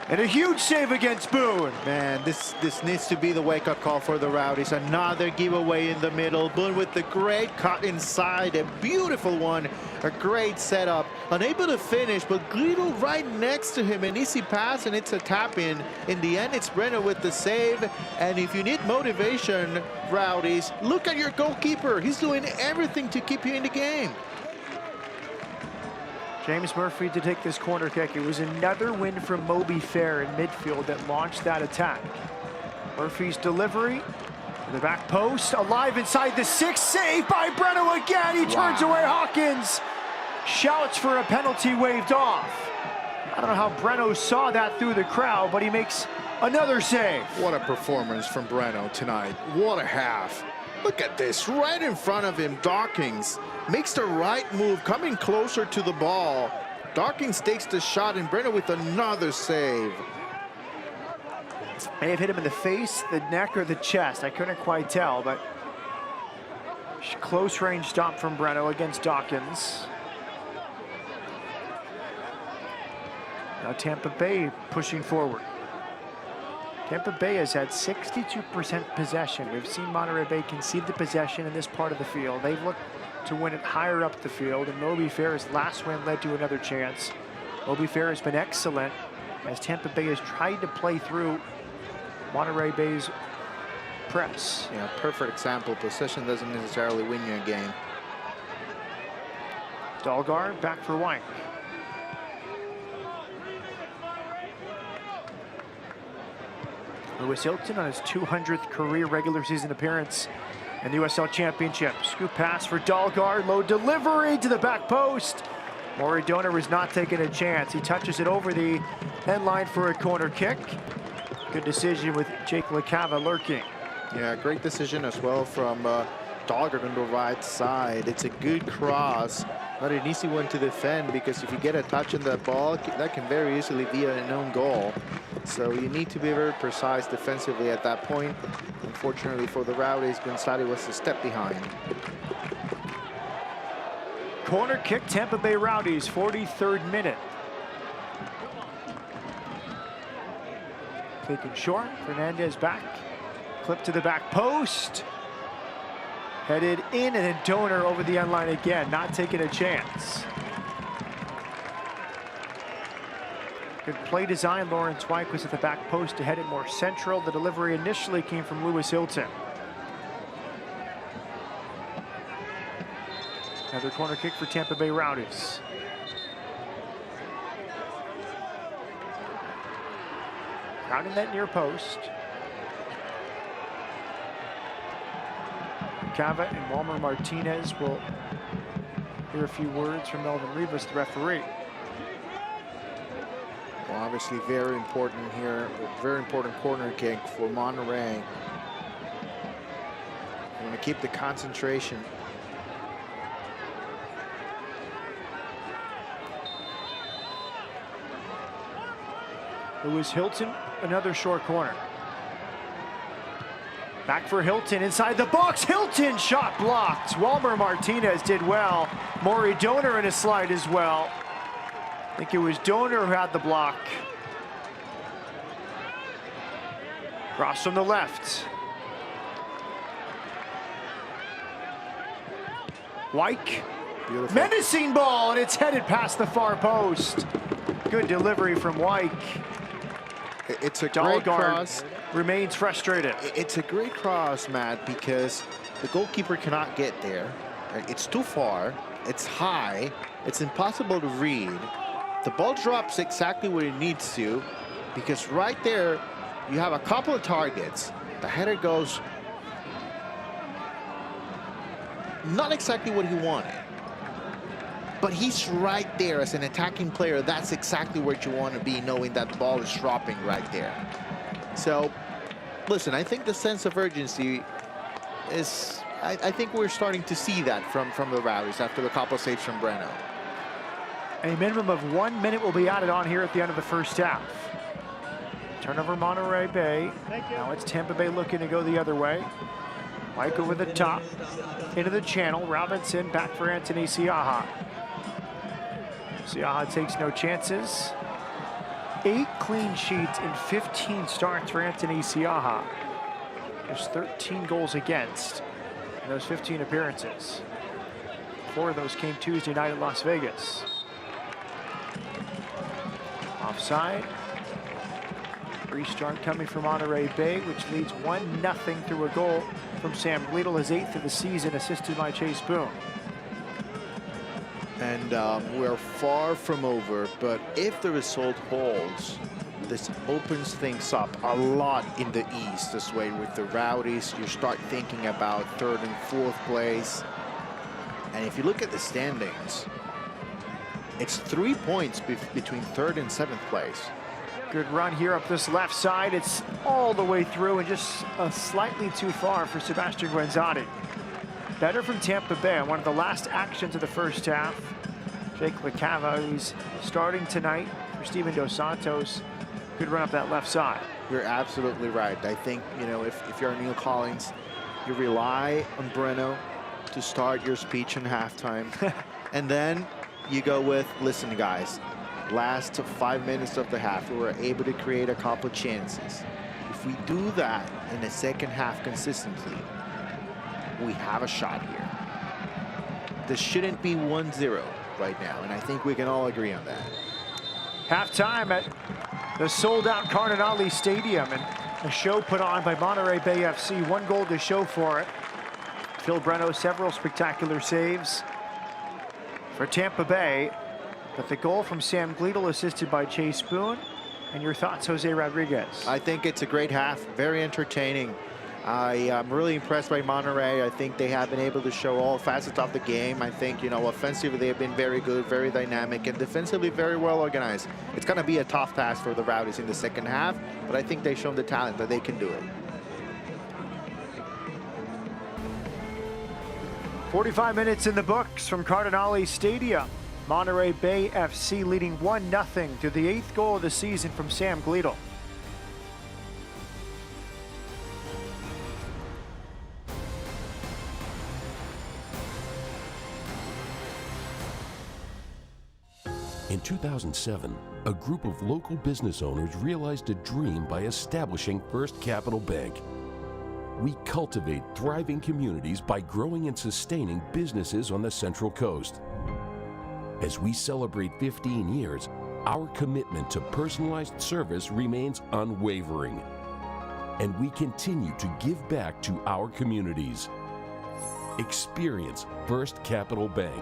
And a huge save against Boone. Man, this needs to be the wake-up call for the Rowdies. Another giveaway in the middle. Boone with the great cut inside. A beautiful one. A great setup. Unable to finish, but Guido right next to him. An easy pass, and it's a tap-in. In the end, it's Breno with the save. And if you need motivation, Rowdies, look at your goalkeeper. He's doing everything to keep you in the game. James Murphy to take this corner kick. It was another win from Moby Fair in midfield that launched that attack. Murphy's delivery to the back post, alive inside the 6, saved by Breno again. He turns away Hawkins. Shouts for a penalty waved off. I don't know how Breno saw that through the crowd, but he makes another save. What a performance from Breno tonight. What a half. Look at this, right in front of him, Dawkins makes the right move, coming closer to the ball. Dawkins takes the shot, and Breno with another save. May have hit him in the face, the neck, or the chest. I couldn't quite tell, but close range stop from Breno against Dawkins. Now Tampa Bay pushing forward. Tampa Bay has had 62% possession. We've seen Monterey Bay concede the possession in this part of the field. They've looked to win it higher up the field, and Moby Fair's last win led to another chance. Moby Fair has been excellent as Tampa Bay has tried to play through Monterey Bay's press. Yeah, perfect example. Possession doesn't necessarily win you a game. Dalgar back for White. Lewis Hilton on his 200th career regular season appearance in the USL Championship. Scoop pass for Dalgar, low delivery to the back post. Maury Donor was not taking a chance. He touches it over the end line for a corner kick. Good decision with Jake LaCava lurking. Yeah, great decision as well from Dalgar on the right side. It's a good cross. Not an easy one to defend, because if you get a touch on that ball, that can very easily be an own goal. So you need to be very precise defensively at that point. Unfortunately for the Rowdies, Gonzalez was a step behind. Corner kick, Tampa Bay Rowdies, 43rd minute. Taken short, Fernandez back. Clip to the back post. Headed in, and then Donor over the end line again, not taking a chance. Good play design. Lawrence White was at the back post to head it more central. The delivery initially came from Lewis Hilton. Another corner kick for Tampa Bay Rowdies. Out in that near post. Cava and Walmer Martinez will hear a few words from Melvin Rivas, the referee. Well, obviously very important here. Very important corner kick for Monterey. You want to keep the concentration. Lewis Hilton, another short corner. Back for Hilton inside the box. Hilton shot blocked. Walmer Martinez did well. Maury Donor in a slide as well. I think it was Donor who had the block. Cross from the left. Wyke. Beautiful. Menacing ball, and it's headed past the far post. Good delivery from Wyke. It's a great cross. Remains frustrated. It's a great cross, Matt, because the goalkeeper cannot get there. It's too far. It's high. It's impossible to read. The ball drops exactly where it needs to, because right there you have a couple of targets. The header goes not exactly what he wanted, but he's right there as an attacking player. That's exactly where you want to be, knowing that the ball is dropping right there. So, listen, I think the sense of urgency is, I think we're starting to see that from the Rowdies after the couple saves from Breno. A minimum of 1 minute will be added on here at the end of the first half. Turnover Monterey Bay. Now it's Tampa Bay looking to go the other way. Mike over the top, into the channel. Robinson back for Anthony Siaha. Siaha takes no chances. 8 clean sheets in 15 starts for Anthony Siaha. There's 13 goals against in those 15 appearances. 4 of those came Tuesday night in Las Vegas. Offside. Restart coming from Monterey Bay, which leads 1-0 through a goal from Sam Gleadle, his 8th of the season, assisted by Chase Boone. And we're far from over, but if the result holds, this opens things up a lot in the East this way with the Rowdies. You start thinking about 3rd and 4th place. And if you look at the standings, it's 3 points between 3rd and 7th place. Good run here up this left side. It's all the way through and just slightly too far for Sebastian Guenzati. Better from Tampa Bay on one of the last actions of the first half. Jake LaCava, who's starting tonight for Steven Dos Santos. Good run up that left side. You're absolutely right. I think, you know, if you're Neil Collins, you rely on Breno to start your speech in halftime. And then you go with, listen, guys, last 5 minutes of the half, we were able to create a couple chances. If we do that in the second half consistently, we have a shot here. This shouldn't be 1-0 right now, and I think we can all agree on that. Halftime at the sold-out Cardinale Stadium, and a show put on by Monterey Bay FC. 1 goal to show for it. Phil Breno, several spectacular saves for Tampa Bay, but the goal from Sam Gleadle, assisted by Chase Boone. And your thoughts, Jose Rodriguez? I think it's a great half, very entertaining. I am really impressed by Monterey. I think they have been able to show all facets of the game. I think, you know, offensively they have been very good, very dynamic, and defensively very well organized. It's going to be a tough task for the Rowdies in the second half, but I think they've shown the talent that they can do it. 45 minutes in the books from Cardinale Stadium. Monterey Bay FC leading 1-0 to the 8th goal of the season from Sam Gleadle. In 2007, a group of local business owners realized a dream by establishing First Capital Bank. We cultivate thriving communities by growing and sustaining businesses on the Central Coast. As we celebrate 15 years, our commitment to personalized service remains unwavering, and we continue to give back to our communities. Experience First Capital Bank.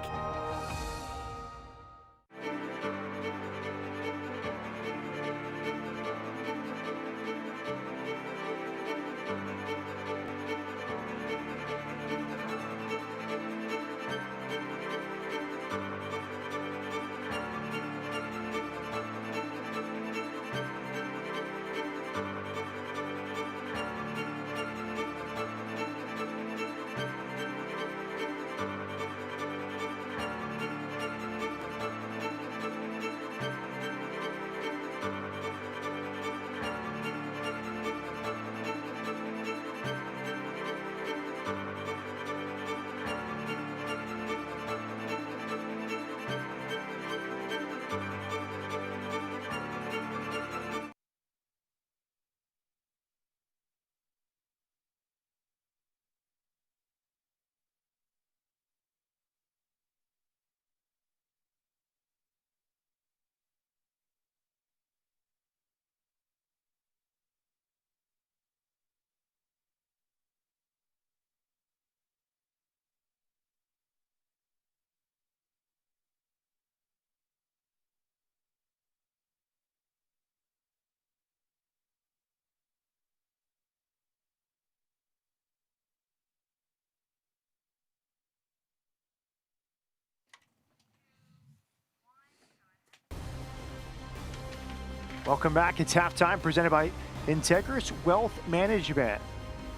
Welcome back. It's halftime, presented by Integris Wealth Management.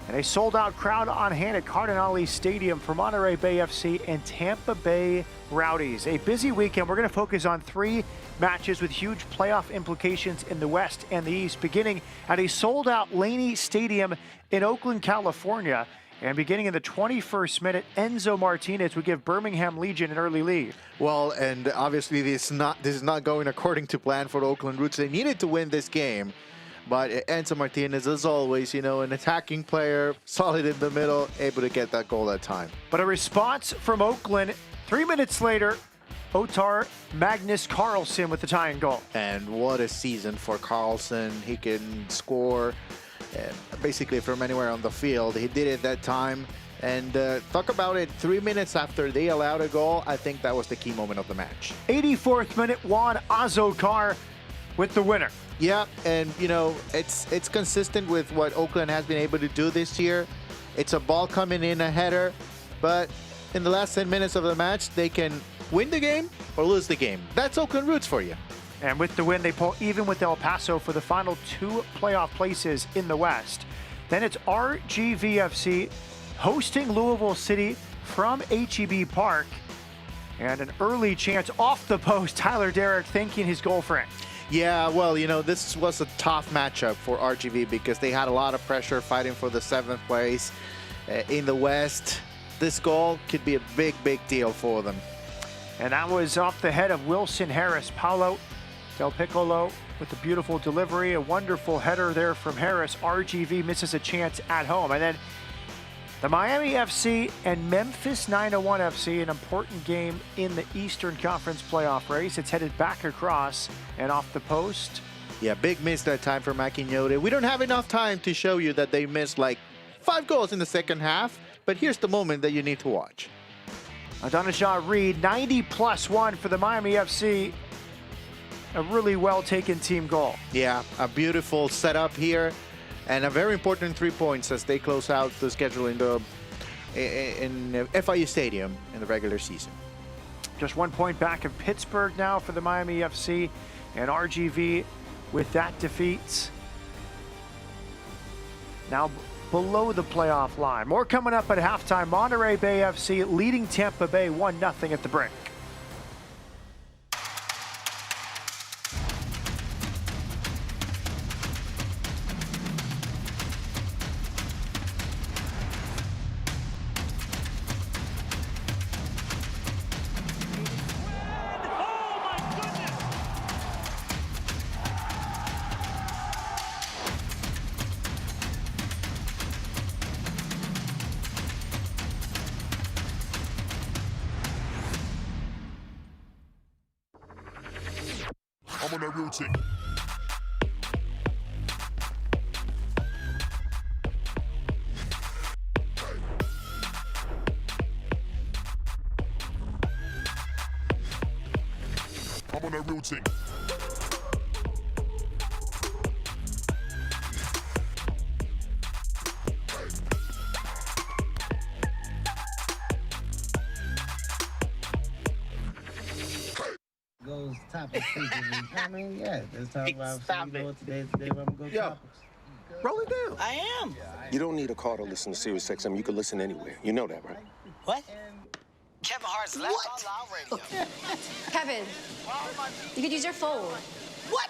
And a sold-out crowd on hand at Cardinale Stadium for Monterey Bay FC and Tampa Bay Rowdies. A busy weekend. We're going to focus on 3 matches with huge playoff implications in the West and the East, beginning at a sold-out Laney Stadium in Oakland, California. And beginning in the 21st minute, Enzo Martinez would give Birmingham Legion an early lead. Well, and obviously this is not going according to plan for the Oakland Roots. They needed to win this game. But Enzo Martinez, as always, you know, an attacking player, solid in the middle, able to get that goal that time. But a response from Oakland 3 minutes later, Otar Magnus Carlson with the tying goal. And what a season for Carlson. He can score basically from anywhere on the field. He did it that time. And talk about it, 3 minutes after they allowed a goal, I think that was the key moment of the match. 84th minute, Juan Azócar with the winner. Yeah, and you know, it's consistent with what Oakland has been able to do this year. It's a ball coming in, a header, but in the last 10 minutes of the match, they can win the game or lose the game. That's Oakland Roots for you. And with the win, they pull even with El Paso for the final 2 playoff places in the West. Then it's RGVFC hosting Louisville City from HEB Park. And an early chance off the post, Tyler Derrick thanking his goal friend. Yeah, well, you know, this was a tough matchup for RGV because they had a lot of pressure fighting for the 7th place in the West. This goal could be a big, big deal for them. And that was off the head of Wilson Harris. Paulo Del Piccolo with a beautiful delivery, a wonderful header there from Harris. RGV misses a chance at home. And then the Miami FC and Memphis 901 FC, an important game in the Eastern Conference playoff race. It's headed back across and off the post. Yeah, big miss that time for Maquinode. We don't have enough time to show you that they missed like 5 goals in the second half, but here's the moment that you need to watch. Adonijah Reed, 90+1 for the Miami FC. A really well-taken team goal. Yeah, a beautiful setup here. And a very important 3 points as they close out the schedule in FIU Stadium in the regular season. Just 1 point back of Pittsburgh now for the Miami FC, and RGV with that defeat now below the playoff line. More coming up at halftime. Monterey Bay FC leading Tampa Bay 1-0 at the break. I'm on that real team. I'm on that real team. Goes topic features. I mean, yeah, let's talk about today's the day where I'm gonna go topics. Roll it down. I am. You don't need a car to listen to Sirius XM. You can listen anywhere. You know that, right? What? Kevin Hart's Laugh Out Loud Radio. Kevin, you could use your phone. What?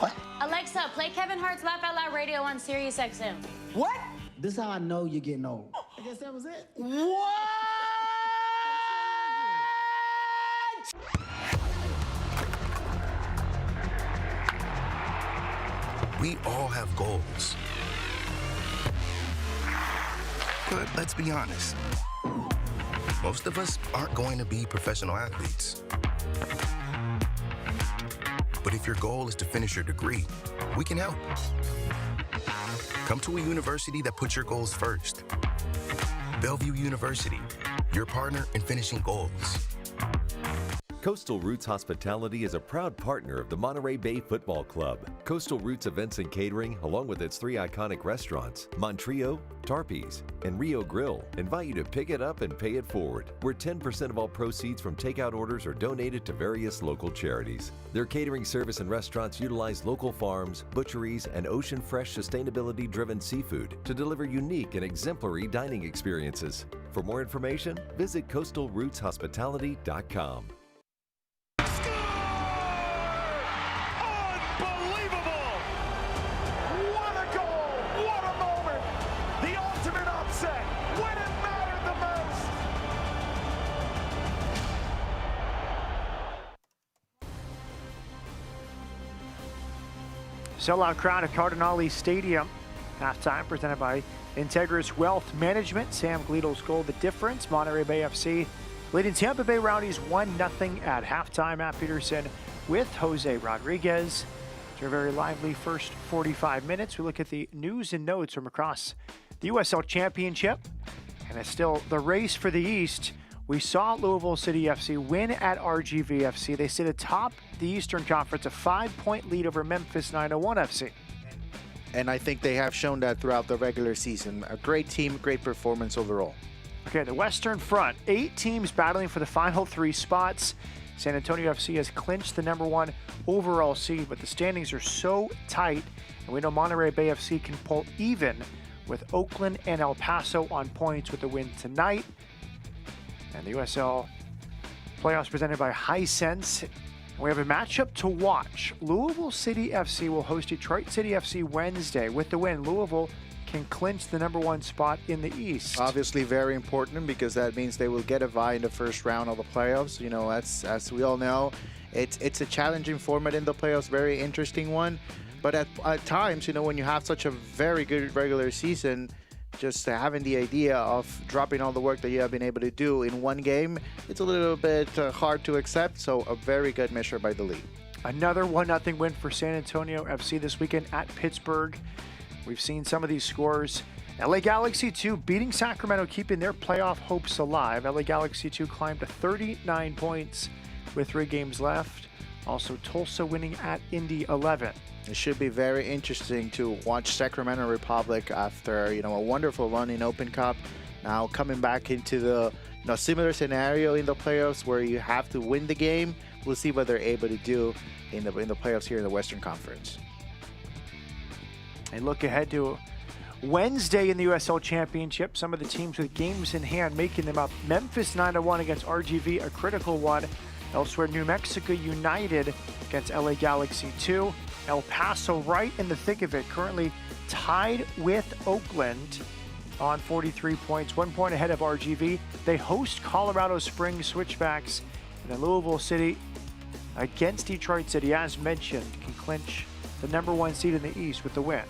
What? Alexa, play Kevin Hart's Laugh Out Loud Radio on Sirius XM. What? This is how I know you're getting old. I guess that was it. What? We all have goals. But let's be honest. Most of us aren't going to be professional athletes. But if your goal is to finish your degree, we can help. Come to a university that puts your goals first. Bellevue University, your partner in finishing goals. Coastal Roots Hospitality is a proud partner of the Monterey Bay Football Club. Coastal Roots Events and Catering, along with its 3 iconic restaurants, Monterey, Tarpe's, and Rio Grill, invite you to pick it up and pay it forward, where 10% of all proceeds from takeout orders are donated to various local charities. Their catering service and restaurants utilize local farms, butcheries, and ocean fresh sustainability-driven seafood to deliver unique and exemplary dining experiences. For more information, visit coastalrootshospitality.com. Sellout crowd at Cardinale Stadium. Halftime presented by Integris Wealth Management. Sam Glito's goal, the difference. Monterey Bay FC leading Tampa Bay Rowdies 1-0 at halftime. Matt Peterson with Jose Rodriguez. It's a very lively first 45 minutes. We look at the news and notes from across the USL Championship. And it's still the race for the East. We saw Louisville City FC win at RGV FC. They sit atop the Eastern Conference, a 5-point lead over Memphis 901 FC. And I think they have shown that throughout the regular season. A great team, great performance overall. Okay, the Western Front, 8 teams battling for the final 3 spots. San Antonio FC has clinched the #1 overall seed, but the standings are so tight, and we know Monterey Bay FC can pull even with Oakland and El Paso on points with the win tonight. And the USL playoffs presented by Hisense. We have a matchup to watch. Louisville City FC will host Detroit City FC Wednesday. With the win, Louisville can clinch the #1 spot in the East. Obviously very important because that means they will get a bye in the first round of the playoffs. You know, as we all know, it's a challenging format in the playoffs, very interesting one. But at times, you know, when you have such a very good regular season, just having the idea of dropping all the work that you have been able to do in one game, it's a little bit hard to accept. So a very good measure by the league. Another 1-0 win for San Antonio FC this weekend at Pittsburgh. We've seen some of these scores. LA Galaxy 2 beating Sacramento, keeping their playoff hopes alive. LA Galaxy 2 climbed to 39 points with 3 games left. Also Tulsa winning at Indy 11. It should be very interesting to watch Sacramento Republic after, you know, a wonderful run in Open Cup. Now coming back into the, you know, similar scenario in the playoffs where you have to win the game. We'll see what they're able to do in the playoffs here in the Western Conference. And look ahead to Wednesday in the USL Championship. Some of the teams with games in hand making them up. Memphis 9-1 against RGV, a critical one. Elsewhere, New Mexico United against LA Galaxy 2. El Paso right in the thick of it, currently tied with Oakland on 43 points, 1 point ahead of RGV. They host Colorado Springs Switchbacks. And then Louisville City against Detroit City, as mentioned, can clinch the #1 seed in the East with the win.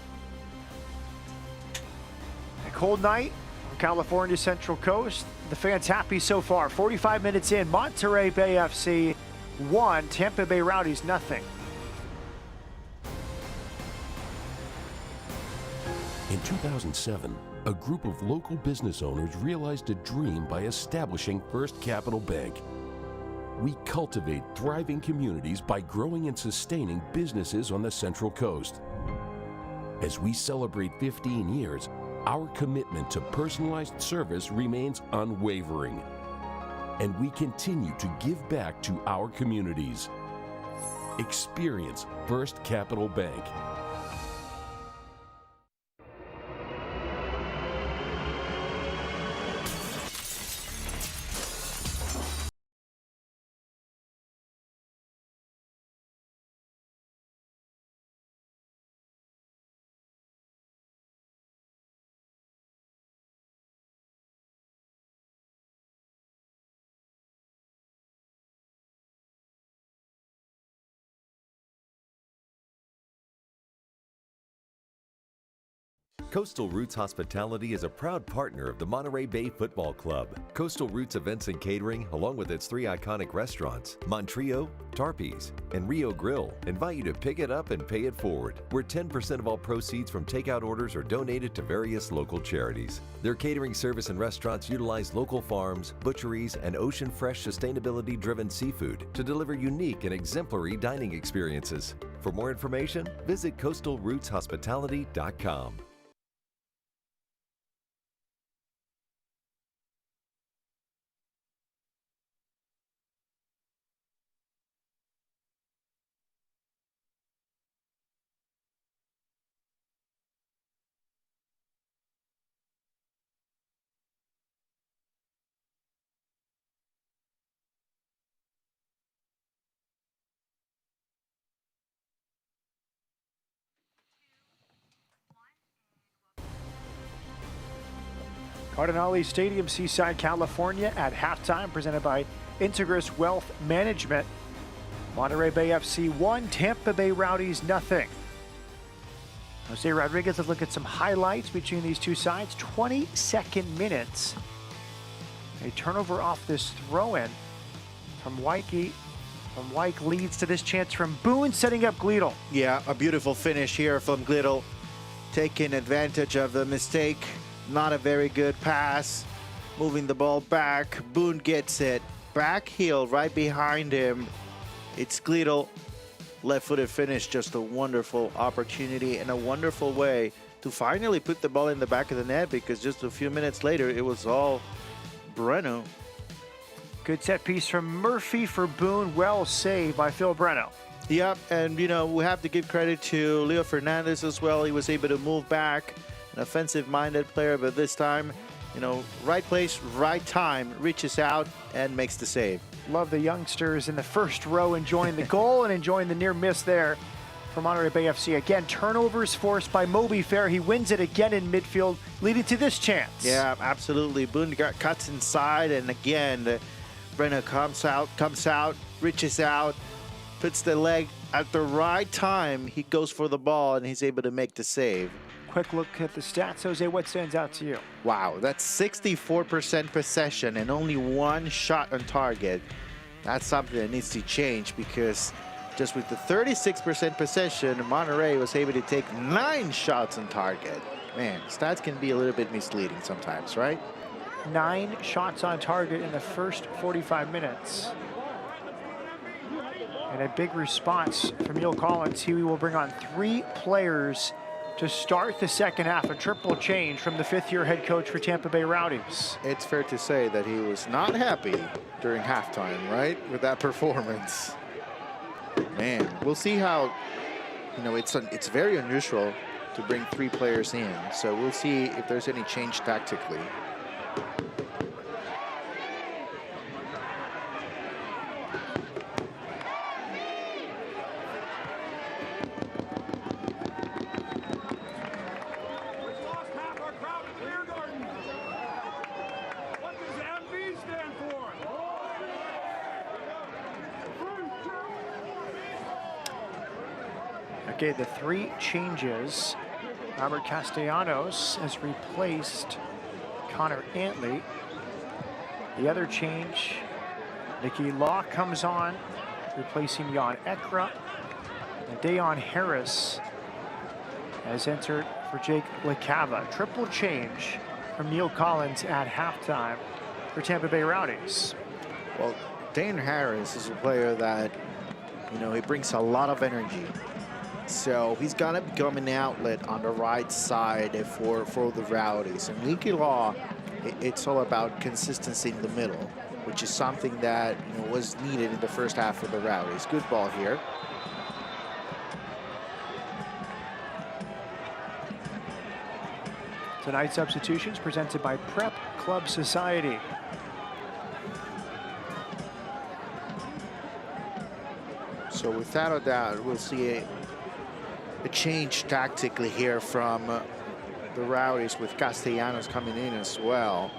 A cold night on California's Central Coast. The fans happy so far. 45 minutes in, Monterey Bay FC 1, Tampa Bay Rowdies 0. In 2007, a group of local business owners realized a dream by establishing First Capital Bank. We cultivate thriving communities by growing and sustaining businesses on the Central Coast. As we celebrate 15 years, our commitment to personalized service remains unwavering. And we continue to give back to our communities. Experience First Capital Bank. Coastal Roots Hospitality is a proud partner of the Monterey Bay Football Club. Coastal Roots Events and Catering, along with its 3 iconic restaurants, Monterey, Tarpe's, and Rio Grill, invite you to pick it up and pay it forward, where 10% of all proceeds from takeout orders are donated to various local charities. Their catering service and restaurants utilize local farms, butcheries, and ocean fresh sustainability-driven seafood to deliver unique and exemplary dining experiences. For more information, visit coastalrootshospitality.com. Cardinale Stadium, Seaside, California at halftime, presented by Integris Wealth Management. Monterey Bay FC 1, Tampa Bay Rowdies 0. Jose Rodriguez, let's look at some highlights between these two sides. 22nd minutes. A turnover off this throw-in from Wyke. Wyke leads to this chance from Boone, setting up Gleedle. Yeah, a beautiful finish here from Gleedle, taking advantage of the mistake. Not a very good pass. Moving the ball back. Boone gets it. Back heel right behind him. It's Gleedle. Left-footed finish. Just a wonderful opportunity and a wonderful way to finally put the ball in the back of the net, because just a few minutes later, it was all Breno. Good set piece from Murphy for Boone. Well saved by Phil Breno. Yep, and you know, we have to give credit to Leo Fernandez as well. He was able to move back. An offensive-minded player, but this time, you know, right place, right time, reaches out and makes the save. Love the youngsters in the first row enjoying the goal and enjoying the near miss there for Monterey Bay FC. Again, turnovers forced by Moby Fair. He wins it again in midfield, leading to this chance. Yeah, absolutely. Boone cuts inside, and again, Breno comes out, reaches out, puts the leg at the right time. He goes for the ball, and he's able to make the save. Quick look at the stats. Jose, what stands out to you? Wow, that's 64% possession and only 1 shot on target. That's something that needs to change, because just with the 36% possession, Monterey was able to take 9 shots on target. Man, stats can be a little bit misleading sometimes, right? 9 shots on target in the first 45 minutes. And a big response from Neil Collins. He will bring on 3 players to start the second half. A triple change from the 5th-year head coach for Tampa Bay Rowdies. It's fair to say that he was not happy during halftime, right, with that performance. Man, we'll see how, you know, it's very unusual to bring 3 players in. So we'll see if there's any change tactically. Okay, the 3 changes. Robert Castellanos has replaced Connor Antley. The other change, Nicky Law comes on, replacing Jan Ekra. And Dayon Harris has entered for Jake LaCava. Triple change from Neil Collins at halftime for Tampa Bay Rowdies. Well, Dayon Harris is a player that, you know, he brings a lot of energy. So he's going to become an outlet on the right side for the Rowdies. And Nicky Law, it's all about consistency in the middle, which is something that, you know, was needed in the first half of the Rowdies. Good ball here. Tonight's substitutions presented by Prep Club Society. So without a doubt, we'll see a change tactically here from the Rowdies, with Castellanos coming in as well.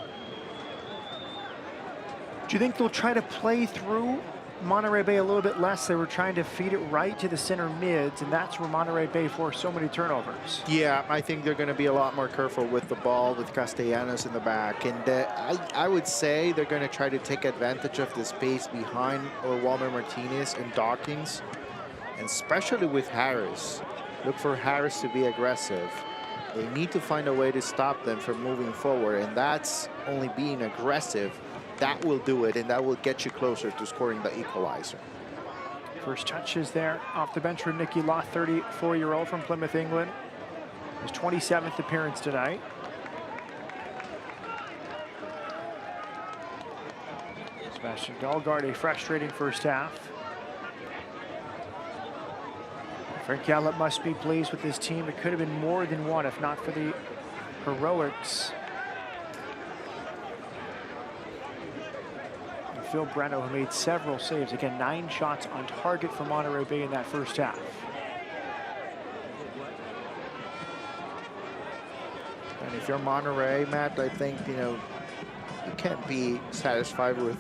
Do you think they'll try to play through Monterey Bay a little bit less. They were trying to feed it right to the center mids, and that's where Monterey Bay forced so many turnovers. Yeah, I think they're going to be a lot more careful with the ball with Castellanos in the back. And I would say they're going to try to take advantage of the space behind Walmer Martinez and Dawkins, and especially with Harris. Look for Harris to be aggressive. They need to find a way to stop them from moving forward, and that's only being aggressive. That will do it, and that will get you closer to scoring the equalizer. First touches there off the bench for Nicky Law, 34-year-old from Plymouth, England. His 27th appearance tonight. Sebastian Dahlgaard, a frustrating first half. Frank Gallup must be pleased with his team. It could have been more than one if not for the heroics. Phil Breno, who made several saves. Again, 9 shots on target for Monterey Bay in that first half. And if you're Monterey, Matt, I think, you can't be satisfied with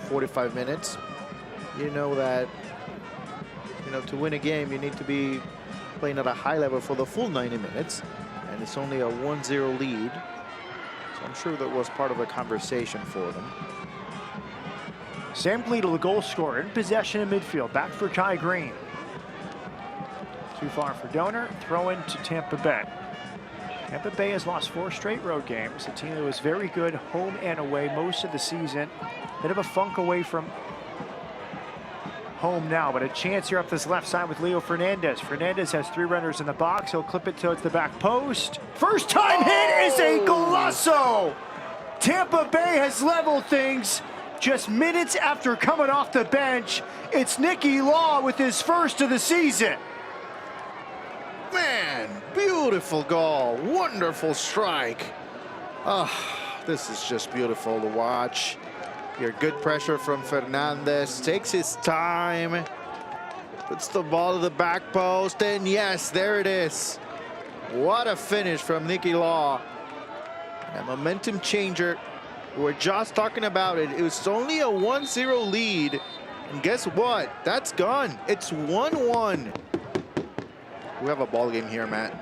45 minutes. You know that, to win a game, you need to be playing at a high level for the full 90 minutes. And it's only a 1-0 lead. So I'm sure that was part of a conversation for them. Sam Gleedle, the goal scorer, in possession in midfield. Back for Kai Green. Too far for Donor. Throw in to Tampa Bay. Tampa Bay has lost 4 straight road games. A team that was very good home and away most of the season. Bit of a funk away from home now, but a chance here up this left side with Leo Fernandez. Fernandez has 3 runners in the box. He'll clip it towards the back post. First time hit is a golazo! Tampa Bay has leveled things. Just minutes after coming off the bench, it's Nicky Law with his first of the season. Man, beautiful goal, wonderful strike. Oh, this is just beautiful to watch. Your good pressure from Fernandez, takes his time, puts the ball to the back post, and yes, there it is. What a finish from Nicky Law. A momentum changer. We're just talking about it. It was only a 1-0 lead. And guess what? That's gone. It's 1-1. We have a ball game here, Matt.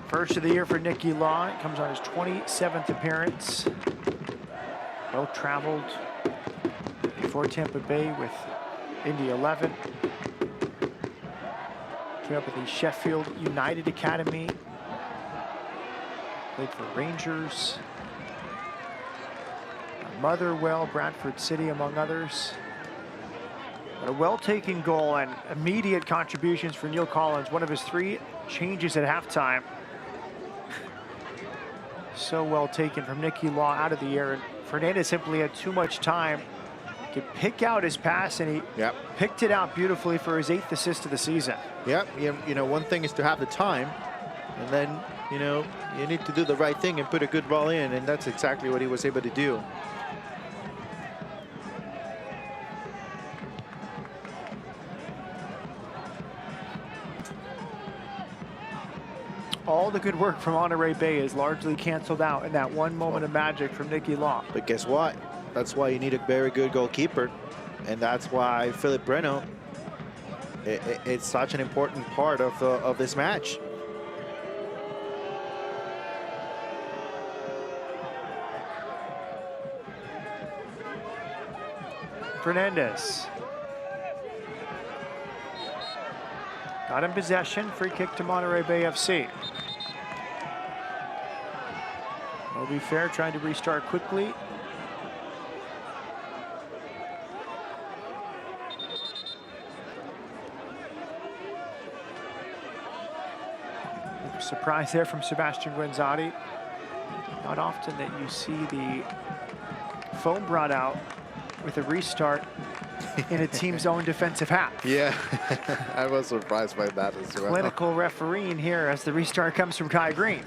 First of the year for Nicky Law. It comes on his 27th appearance. Well traveled before Tampa Bay with Indy 11. Came up with the Sheffield United Academy. Played for Rangers, Motherwell, Bradford City, among others. But a well-taken goal and immediate contributions for Neil Collins. One of his 3 changes at halftime. So well taken from Nicky Law out of the air. And Fernandez simply had too much time to pick out his pass, and he picked it out beautifully for his 8th assist of the season. Yep, one thing is to have the time, and then, you need to do the right thing and put a good ball in, and that's exactly what he was able to do. All the good work from Monterey Bay is largely canceled out in that one moment of magic from Nicky Law. But guess what? That's why you need a very good goalkeeper, and that's why Philip Breno, it's such an important part of this match. Fernandez. Got in possession, free kick to Monterey Bay FC. Will be fair, trying to restart quickly. Surprise there from Sebastian Guenzati. Not often that you see the foam brought out with a restart in a team's own defensive half. Yeah, I was surprised by that as well. Clinical refereeing here as the restart comes from Kai Green.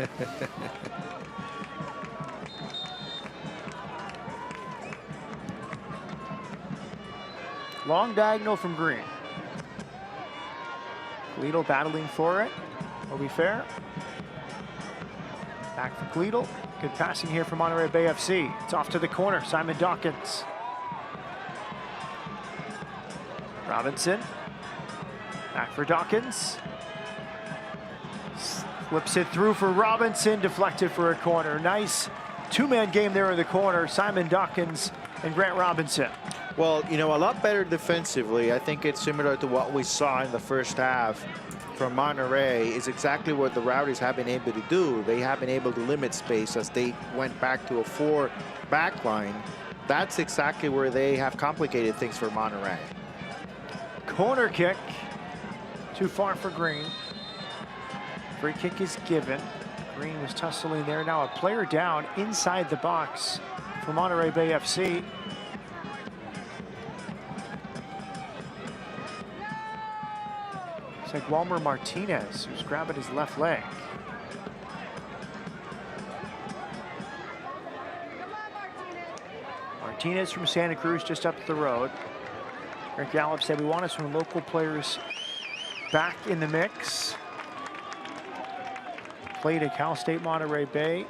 Long diagonal from Green. Gleedle battling for it. Will be fair. Back for Gleedle. Good passing here from Monterey Bay FC. It's off to the corner. Simon Dawkins. Robinson. Back for Dawkins. Flips it through for Robinson. Deflected for a corner. Nice two-man game there in the corner. Simon Dawkins and Grant Robinson. Well, you know, a lot better defensively. I think it's similar to what we saw in the first half from Monterey. Is exactly what the Rowdies have been able to do. They have been able to limit space as they went back to a 4-back line. That's exactly where they have complicated things for Monterey. Corner kick. Too far for Green. Free kick is given. Green was tussling there. Now a player down inside the box for Monterey Bay FC. It's like Walmer Martinez, who's grabbing his left leg. Martinez from Santa Cruz, just up the road. Rick Gallup said we wanted some local players back in the mix. Played at Cal State Monterey Bay.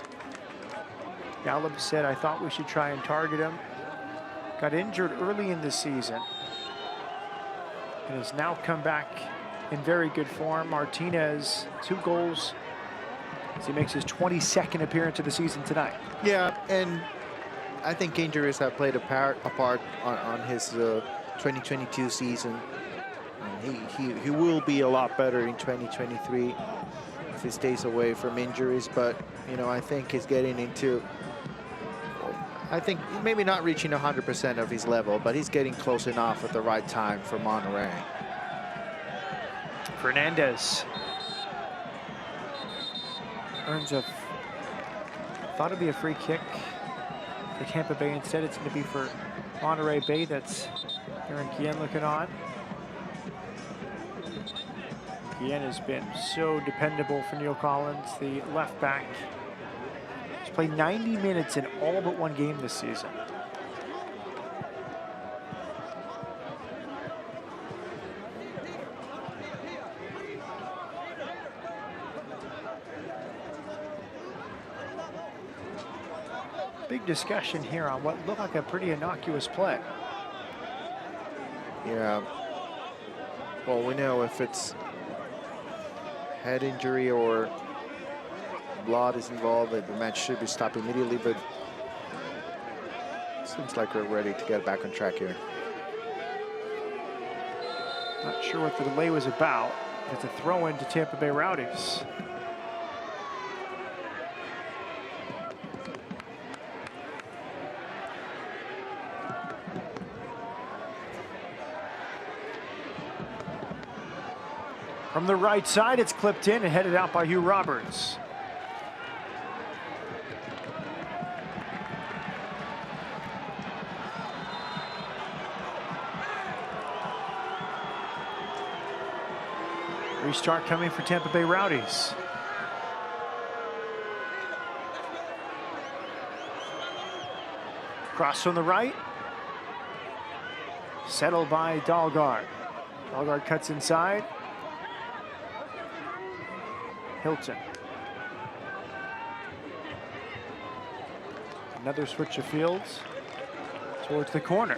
Gallup said, I thought we should try and target him. Got injured early in the season and has now come back in very good form. Martinez, 2 goals as he makes his 22nd appearance of the season tonight. Yeah, and I think injuries have played a part on his 2022 season. And he will be a lot better in 2023 if he stays away from injuries. But, you know, I think he's getting into, I think maybe not reaching 100% of his level, but he's getting close enough at the right time for Monterey. Fernandez earns a, thought it'd be a free kick for Tampa Bay. Instead, it's going to be for Monterey Bay. That's Aaron Guillen looking on. Guillen has been so dependable for Neil Collins, the left back. He's played 90 minutes in all but one game this season. Big discussion here on what looked like a pretty innocuous play. Yeah. Well, we know if it's head injury or blood is involved, that the match should be stopped immediately, but it seems like we're ready to get back on track here. Not sure what the delay was about. It's a throw in to Tampa Bay Rowdies. From the right side, it's clipped in and headed out by Hugh Roberts. Restart coming for Tampa Bay Rowdies. Cross from the right. Settled by Dahlgaard. Dahlgaard cuts inside. Hilton. Another switch of fields towards the corner.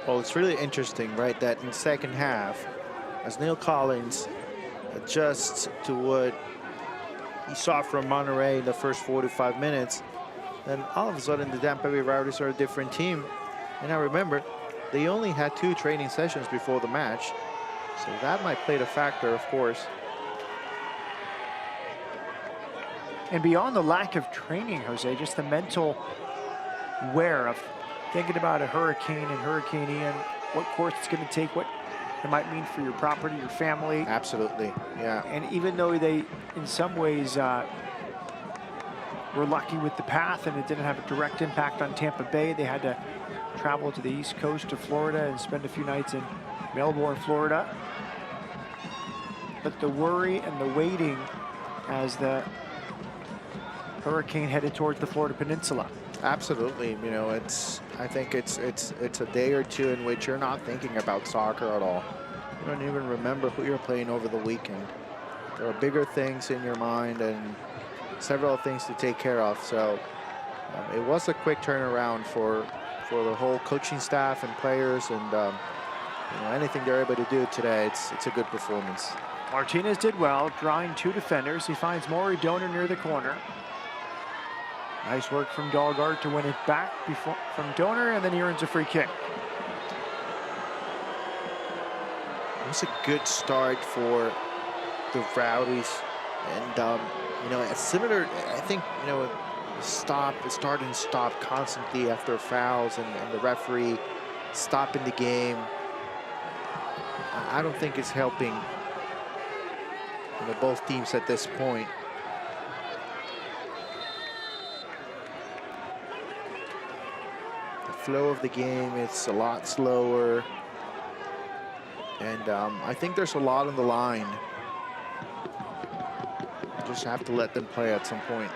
Well, it's really interesting, right, that in the second half, as Neil Collins adjusts to what he saw from Monterey in the first 45 minutes, then all of a sudden the Tampa Bay Rowdies are a different team. And I remember, they only had 2 training sessions before the match, so that might play a factor, of course. And beyond the lack of training, Jose, just the mental wear of thinking about a hurricane and Hurricane Ian, what course it's going to take, what it might mean for your property, your family. Absolutely, yeah. And even though they, in some ways, were lucky with the path and it didn't have a direct impact on Tampa Bay, they had to travel to the east coast of Florida and spend a few nights in Melbourne, Florida. But the worry and the waiting as the hurricane headed towards the Florida Peninsula. Absolutely, you know, I think it's a day or two in which you're not thinking about soccer at all. You don't even remember who you're playing over the weekend. There are bigger things in your mind and several things to take care of. So it was a quick turnaround for the whole coaching staff and players, and you know, anything they're able to do today, it's a good performance. Martinez did well, drawing 2 defenders. He finds Maury Donor near the corner. Nice work from Dahlgaard to win it back from Donor, and then he earns a free kick. It was a good start for the Rowdies, and you know, it's similar. I think, you know, start and stop constantly after fouls, and the referee stopping the game. I don't think it's helping, you know, both teams at this point. The flow of the game, it's a lot slower, and I think there's a lot on the line. Just have to let them play at some point.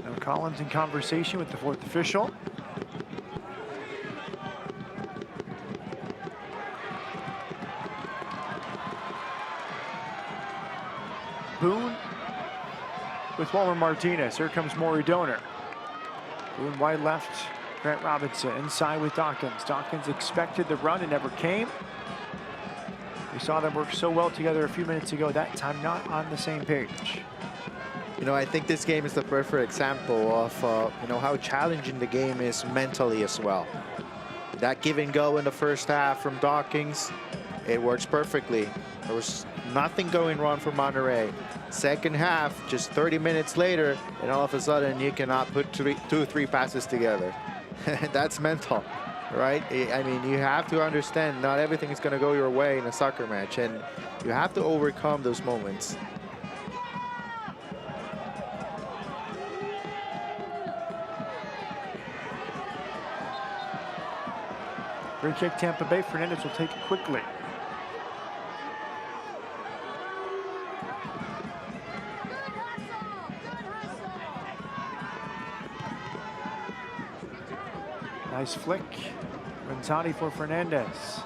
Now Collins in conversation with the 4th official. Boone with Walter Martinez. Here comes Maury Donor. Boone wide left. Grant Robinson inside with Dawkins. Dawkins expected the run and never came. We saw them work so well together a few minutes ago. That time not on the same page. You know, I think this game is the perfect example of you know, how challenging the game is mentally as well. That give and go in the first half from Dawkins, it works perfectly. There was nothing going wrong for Monterey. Second half, just 30 minutes later, and all of a sudden you cannot put 2 or 3 passes together. That's mental, right? I mean, you have to understand not everything is going to go your way in a soccer match, and you have to overcome those moments. Free kick Tampa Bay. Fernandez will take it quickly. Nice flick. Guenzati for Fernandez.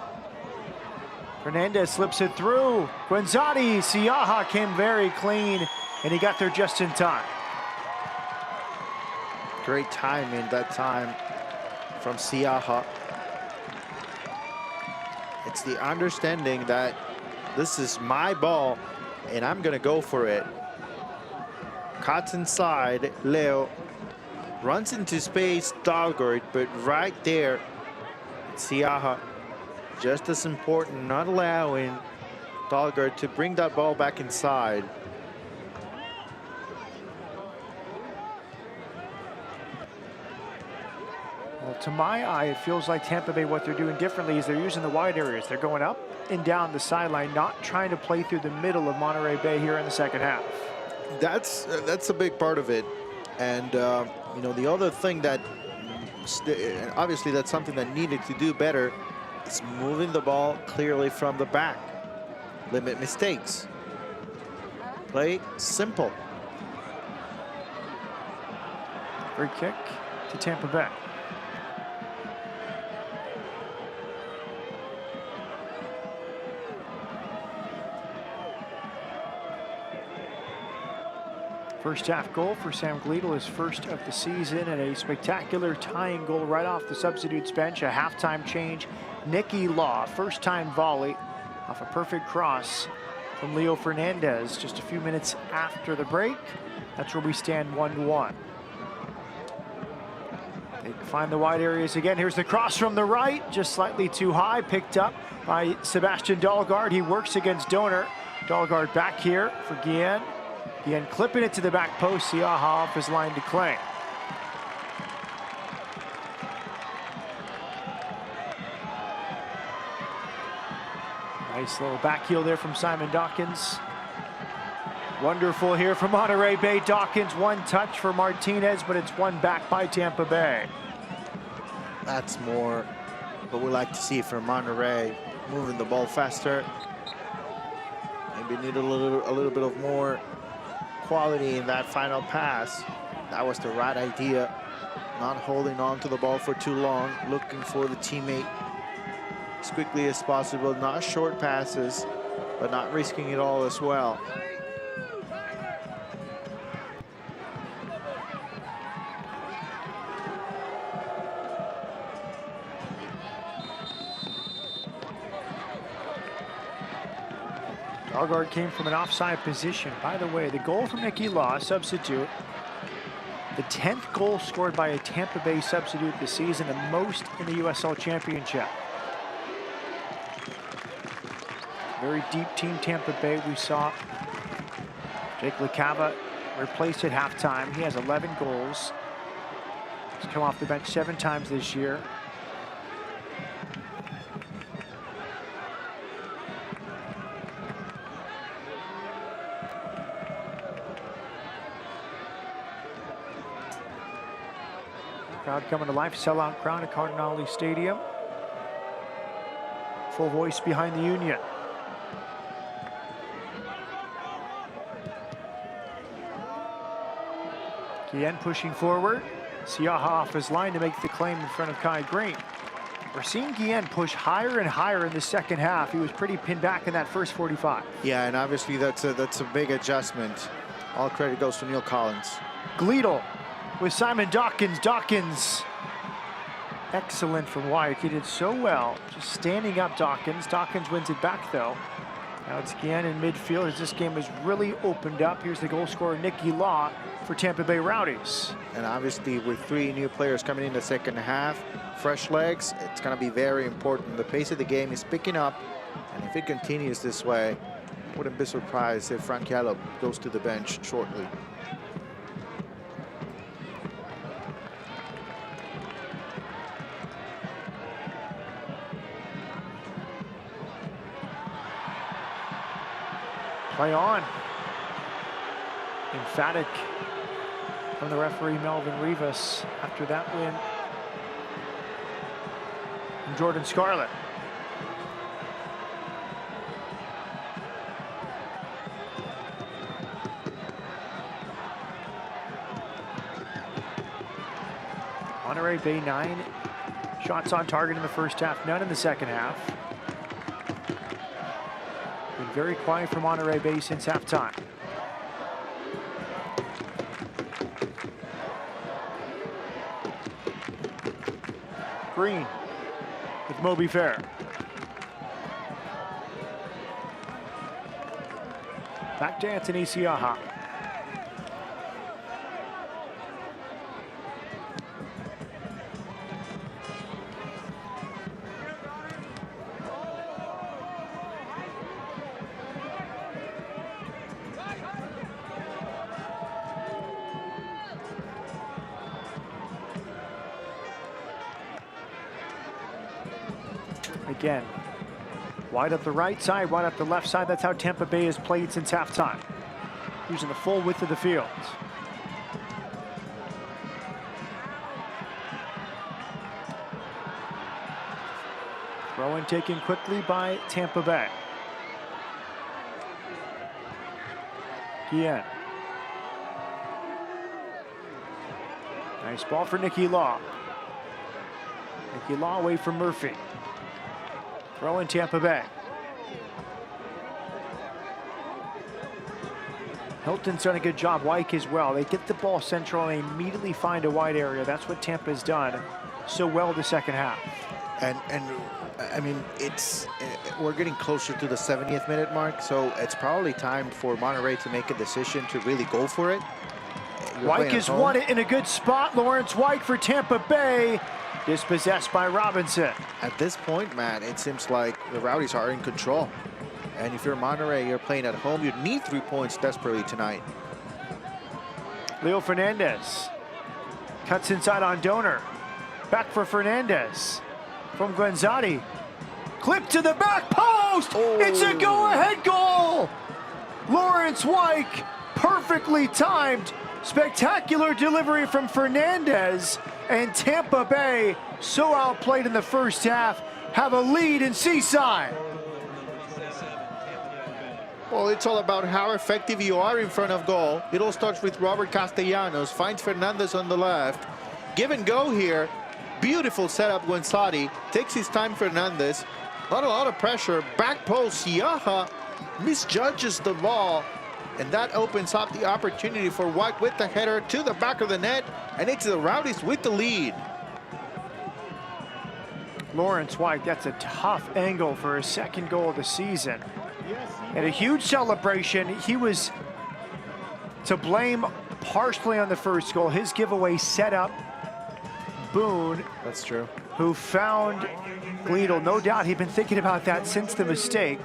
Fernandez slips it through. Guenzati, Siaha came very clean, and he got there just in time. Great timing that time from Siaha. It's the understanding that this is my ball, and I'm gonna go for it. Cuts inside, Leo. Runs into space, Dahlgaard, but right there, Siaha, just as important, not allowing Dahlgaard to bring that ball back inside. Well, to my eye, it feels like Tampa Bay, what they're doing differently is they're using the wide areas. They're going up and down the sideline, not trying to play through the middle of Monterey Bay here in the second half. That's a big part of it. And, you know, the other thing that, obviously that's something that needed to do better, is moving the ball clearly from the back. Limit mistakes. Play simple. Free kick to Tampa Bay. First half goal for Sam Gleadle, his first of the season, and a spectacular tying goal right off the substitutes bench. A halftime change. Nicky Law, first time volley off a perfect cross from Leo Fernandez just a few minutes after the break. That's where we stand 1-1. They find the wide areas again. Here's the cross from the right, just slightly too high, picked up by Sebastian Dahlgaard. He works against Donor. Dahlgaard back here for Guillen. Guillen clipping it to the back post. Siaha off his line to claim. Nice little back heel there from Simon Dawkins. Wonderful here from Monterey Bay. Dawkins, one touch for Martinez, but it's one back by Tampa Bay. That's more what we like to see from Monterey, moving the ball faster. Maybe need a little bit of more quality in that final pass. That was the right idea. Not holding on to the ball for too long, looking for the teammate as quickly as possible, not short passes, but not risking it all as well. Dalgard came from an offside position. By the way, the goal from Nicky Law, substitute, the 10th goal scored by a Tampa Bay substitute this season, the most in the USL Championship. Very deep team, Tampa Bay. We saw Jake LaCava replaced at halftime. He has 11 goals. He's come off the bench 7 times this year. Crowd coming to life, sellout crowd at Cardinale Stadium. Full voice behind the Union. Guillen pushing forward. Siaha off his line to make the claim in front of Kai Green. We're seeing Guillen push higher and higher in the second half. He was pretty pinned back in that first 45. Yeah, and obviously that's a big adjustment. All credit goes to Neil Collins. Gleedle with Simon Dawkins. Dawkins, excellent from Wyke. He did so well, just standing up Dawkins. Dawkins wins it back though. Now it's Guillen in midfield as this game has really opened up. Here's the goal scorer, Nicky Law, for Tampa Bay Rowdies. And obviously with 3 new players coming in the second half, fresh legs, it's going to be very important. The pace of the game is picking up, and if it continues this way, I wouldn't be surprised if Frank Gallup goes to the bench shortly. Play on. Emphatic from the referee Melvin Rivas after that win from Jordan Scarlett. Monterey Bay 9 shots on target in the first half, none in the second half. Been very quiet for Monterey Bay since halftime. Green with Moby Fair. Back to Anthony Siaha. Again, wide up the right side, wide up the left side. That's how Tampa Bay has played since halftime, using the full width of the field. Throw in taken quickly by Tampa Bay. Guillen. Nice ball for Nicky Law. Nicky Law away from Murphy. Throw in Tampa Bay. Hilton's done a good job, Wyke as well. They get the ball central and they immediately find a wide area. That's what Tampa's done so well the second half. And I mean, we're getting closer to the 70th minute mark, so it's probably time for Monterey to make a decision to really go for it. Wyke has won it in a good spot. Lawrence Wyke for Tampa Bay. Dispossessed by Robinson. At this point, man, it seems like the Rowdies are in control. And if you're Monterey, you're playing at home, you need 3 points desperately tonight. Leo Fernandez cuts inside on Donor. Back for Fernandez from Guenzati. Clip to the back post. Oh. It's a go-ahead goal. Lawrence Wyke, perfectly timed. Spectacular delivery from Fernandez. And Tampa Bay, so outplayed in the first half, have a lead in Seaside. Well, it's all about how effective you are in front of goal. It all starts with Robert Castellanos, finds Fernandez on the left. Give and go here. Beautiful setup, Guenzati. Takes his time, Fernandez. Not a lot of pressure. Back post, Siaha misjudges the ball. And that opens up the opportunity for White with the header to the back of the net. And it's the Rowdies with the lead. Lawrence White, that's a tough angle for his second goal of the season. And a huge celebration. He was to blame partially on the first goal. His giveaway set up Boone. That's true. Who found Gleedle. No doubt he'd been thinking about that since the mistake.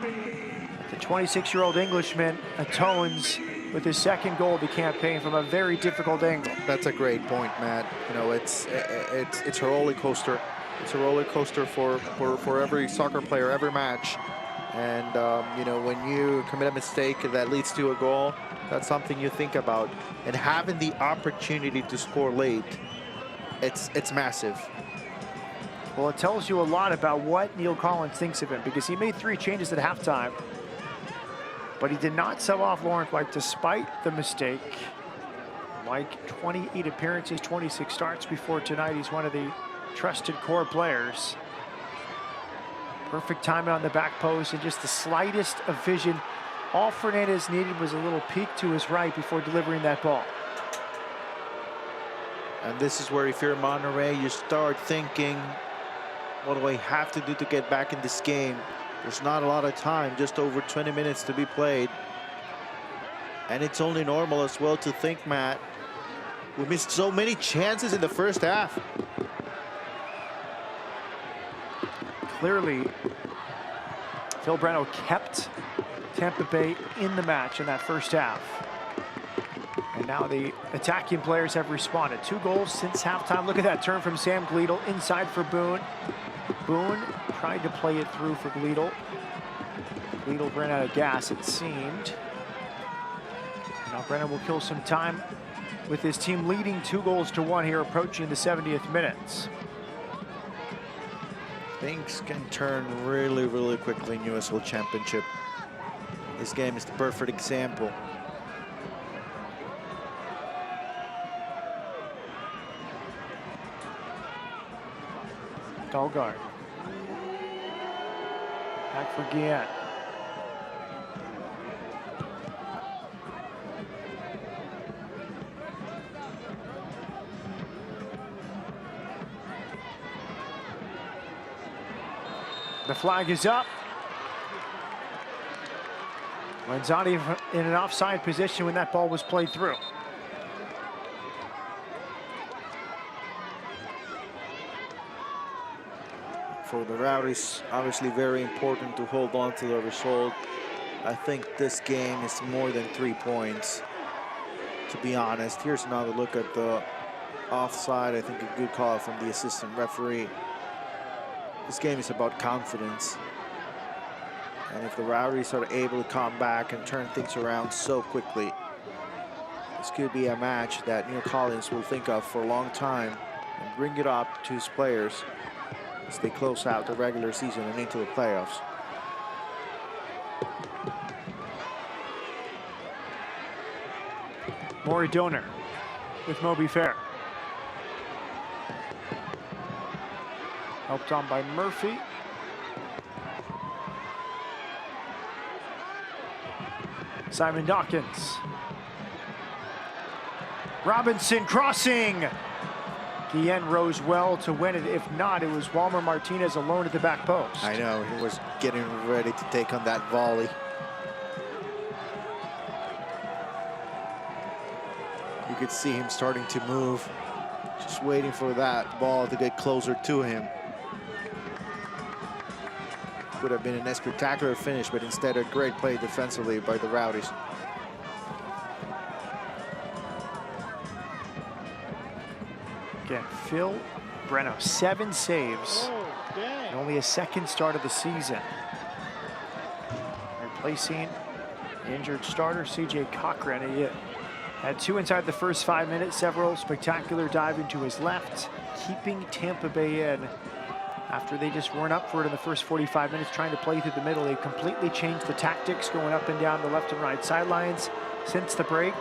The 26-year-old Englishman atones with his second goal of the campaign from a very difficult angle. That's a great point, Matt. You know, it's a roller coaster. It's a roller coaster for every soccer player, every match. And you know, when you commit a mistake that leads to a goal, that's something you think about. And having the opportunity to score late, it's massive. Well, it tells you a lot about what Neil Collins thinks of him, because he made 3 changes at halftime, but he did not sub off Lawrence White despite the mistake. Mike, 28 appearances, 26 starts before tonight. He's one of the trusted core players. Perfect timing on the back post and just the slightest of vision. All Fernandez needed was a little peek to his right before delivering that ball. And this is where, if you're Monterey, you start thinking, what do I have to do to get back in this game? There's not a lot of time, just over 20 minutes to be played. And it's only normal as well to think, Matt, we missed so many chances in the first half. Clearly, Phil Breno kept Tampa Bay in the match in that first half. And now the attacking players have responded. 2 goals since halftime. Look at that turn from Sam Gleedle inside for Boone. Boone tried to play it through for Gleedle. Gleedle ran out of gas, it seemed. Now Brennan will kill some time with his team leading 2-1 here, approaching the 70th minutes. Things can turn really, really quickly in USL Championship. This game is the perfect example. Dalgard. Back for Guillen. The flag is up. Manzani in an offside position when that ball was played through. For the Rowdies, obviously very important to hold on to the result. I think this game is more than 3 points, to be honest. Here's another look at the offside. I think a good call from the assistant referee. This game is about confidence. And if the Rowdies are able to come back and turn things around so quickly, this could be a match that Neil Collins will think of for a long time and bring it up to his players as they close out the regular season and into the playoffs. Maury Donor with Moby Fair. Helped on by Murphy. Simon Dawkins. Robinson crossing. Guillen rose well to win it. If not, it was Walmer Martinez alone at the back post. I know, he was getting ready to take on that volley. You could see him starting to move, just waiting for that ball to get closer to him. Would have been a spectacular finish, but instead a great play defensively by the Rowdies. Again, Phil Breno, 7 saves, and only a second start of the season. Replacing injured starter CJ Cochran. He had 2 inside the first 5 minutes, several spectacular diving to his left, keeping Tampa Bay in. After they just weren't up for it in the first 45 minutes, trying to play through the middle, they completely changed the tactics, going up and down the left and right sidelines since the break.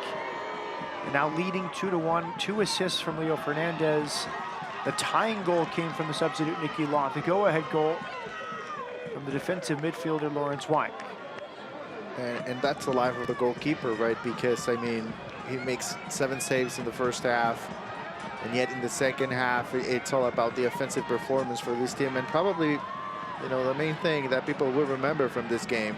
And now leading 2-1, 2 assists from Leo Fernandez. The tying goal came from the substitute Nicky Law. The go-ahead goal from the defensive midfielder Lawrence White. And that's the life of the goalkeeper, right? Because, I mean, he makes 7 saves in the first half, and yet in the second half, it's all about the offensive performance for this team, and probably, you know, the main thing that people will remember from this game.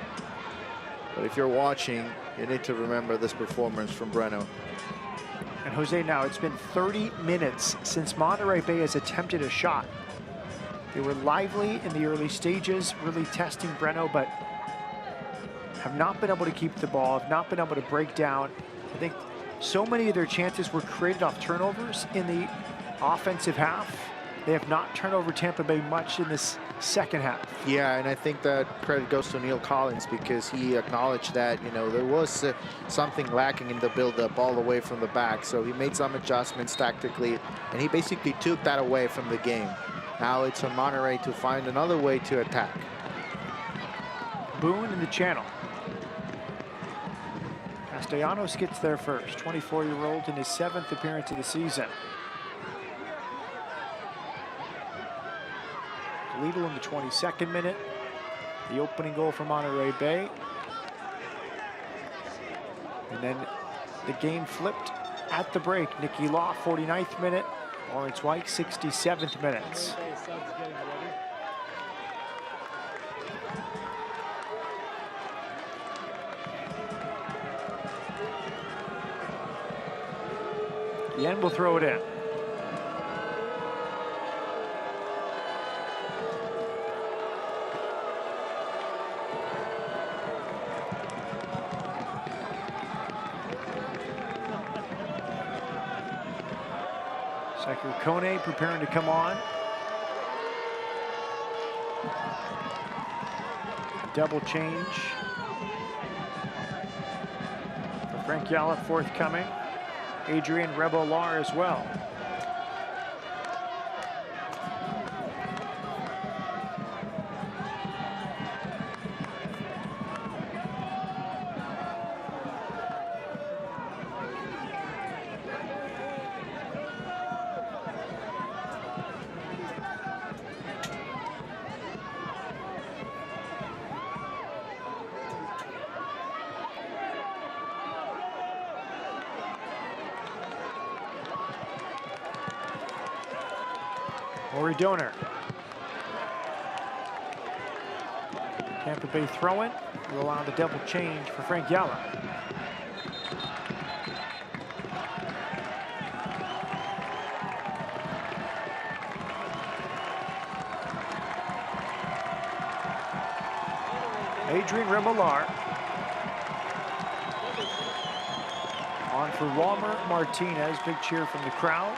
But if you're watching, you need to remember this performance from Breno. And Jose, now it's been 30 minutes since Monterey Bay has attempted a shot. They were lively in the early stages, really testing Breno, but have not been able to keep the ball, have not been able to break down. I think so many of their chances were created off turnovers in the offensive half. They have not turned over Tampa Bay much in this second half. Yeah, and I think that credit goes to Neil Collins, because he acknowledged that, you know, there was something lacking in the build-up all the way from the back. So he made some adjustments tactically, and he basically took that away from the game. Now it's on Monterey to find another way to attack. Boone in the channel. Castellanos gets there first, 24-year-old in his 7th appearance of the season. Lidl in the 22nd minute. The opening goal for Monterey Bay. And then the game flipped at the break. Nicky Law, 49th minute. Lawrence White, 67th minutes. Yen will throw it in. Kone preparing to come on. Double change for Frank Yallop forthcoming. Adrian Rebolar as well. Donor. Tampa Bay throw-in will allow the double change for Frank Yalla. Adrian Rebolar on for Walmer Martinez. Big cheer from the crowd.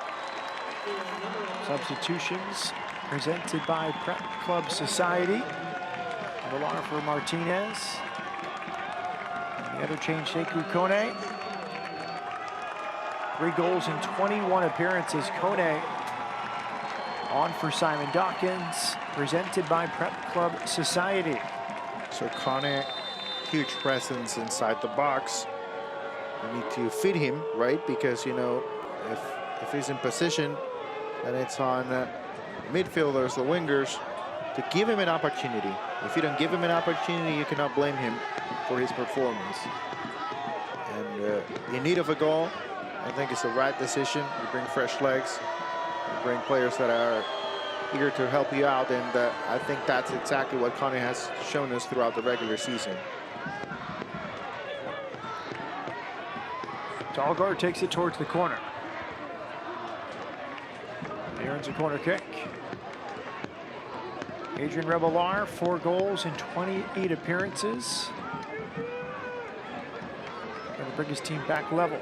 Substitutions presented by Prep Club Society. Rebolar for Martinez. And the other change, Sekou Kone. 3 goals in 21 appearances. Kone on for Simon Dawkins, presented by Prep Club Society. So Kone, huge presence inside the box. You need to feed him, right? Because, you know, if he's in position, and it's on midfielders, the wingers, to give him an opportunity. If you don't give him an opportunity, you cannot blame him for his performance. And in need of a goal, I think it's the right decision. You bring fresh legs, you bring players that are eager to help you out, and I think that's exactly what Connie has shown us throughout the regular season. Dalgard takes it towards the corner. He earns a corner kick. Adrian Rebolar, 4 goals in 28 appearances. Going to bring his team back level.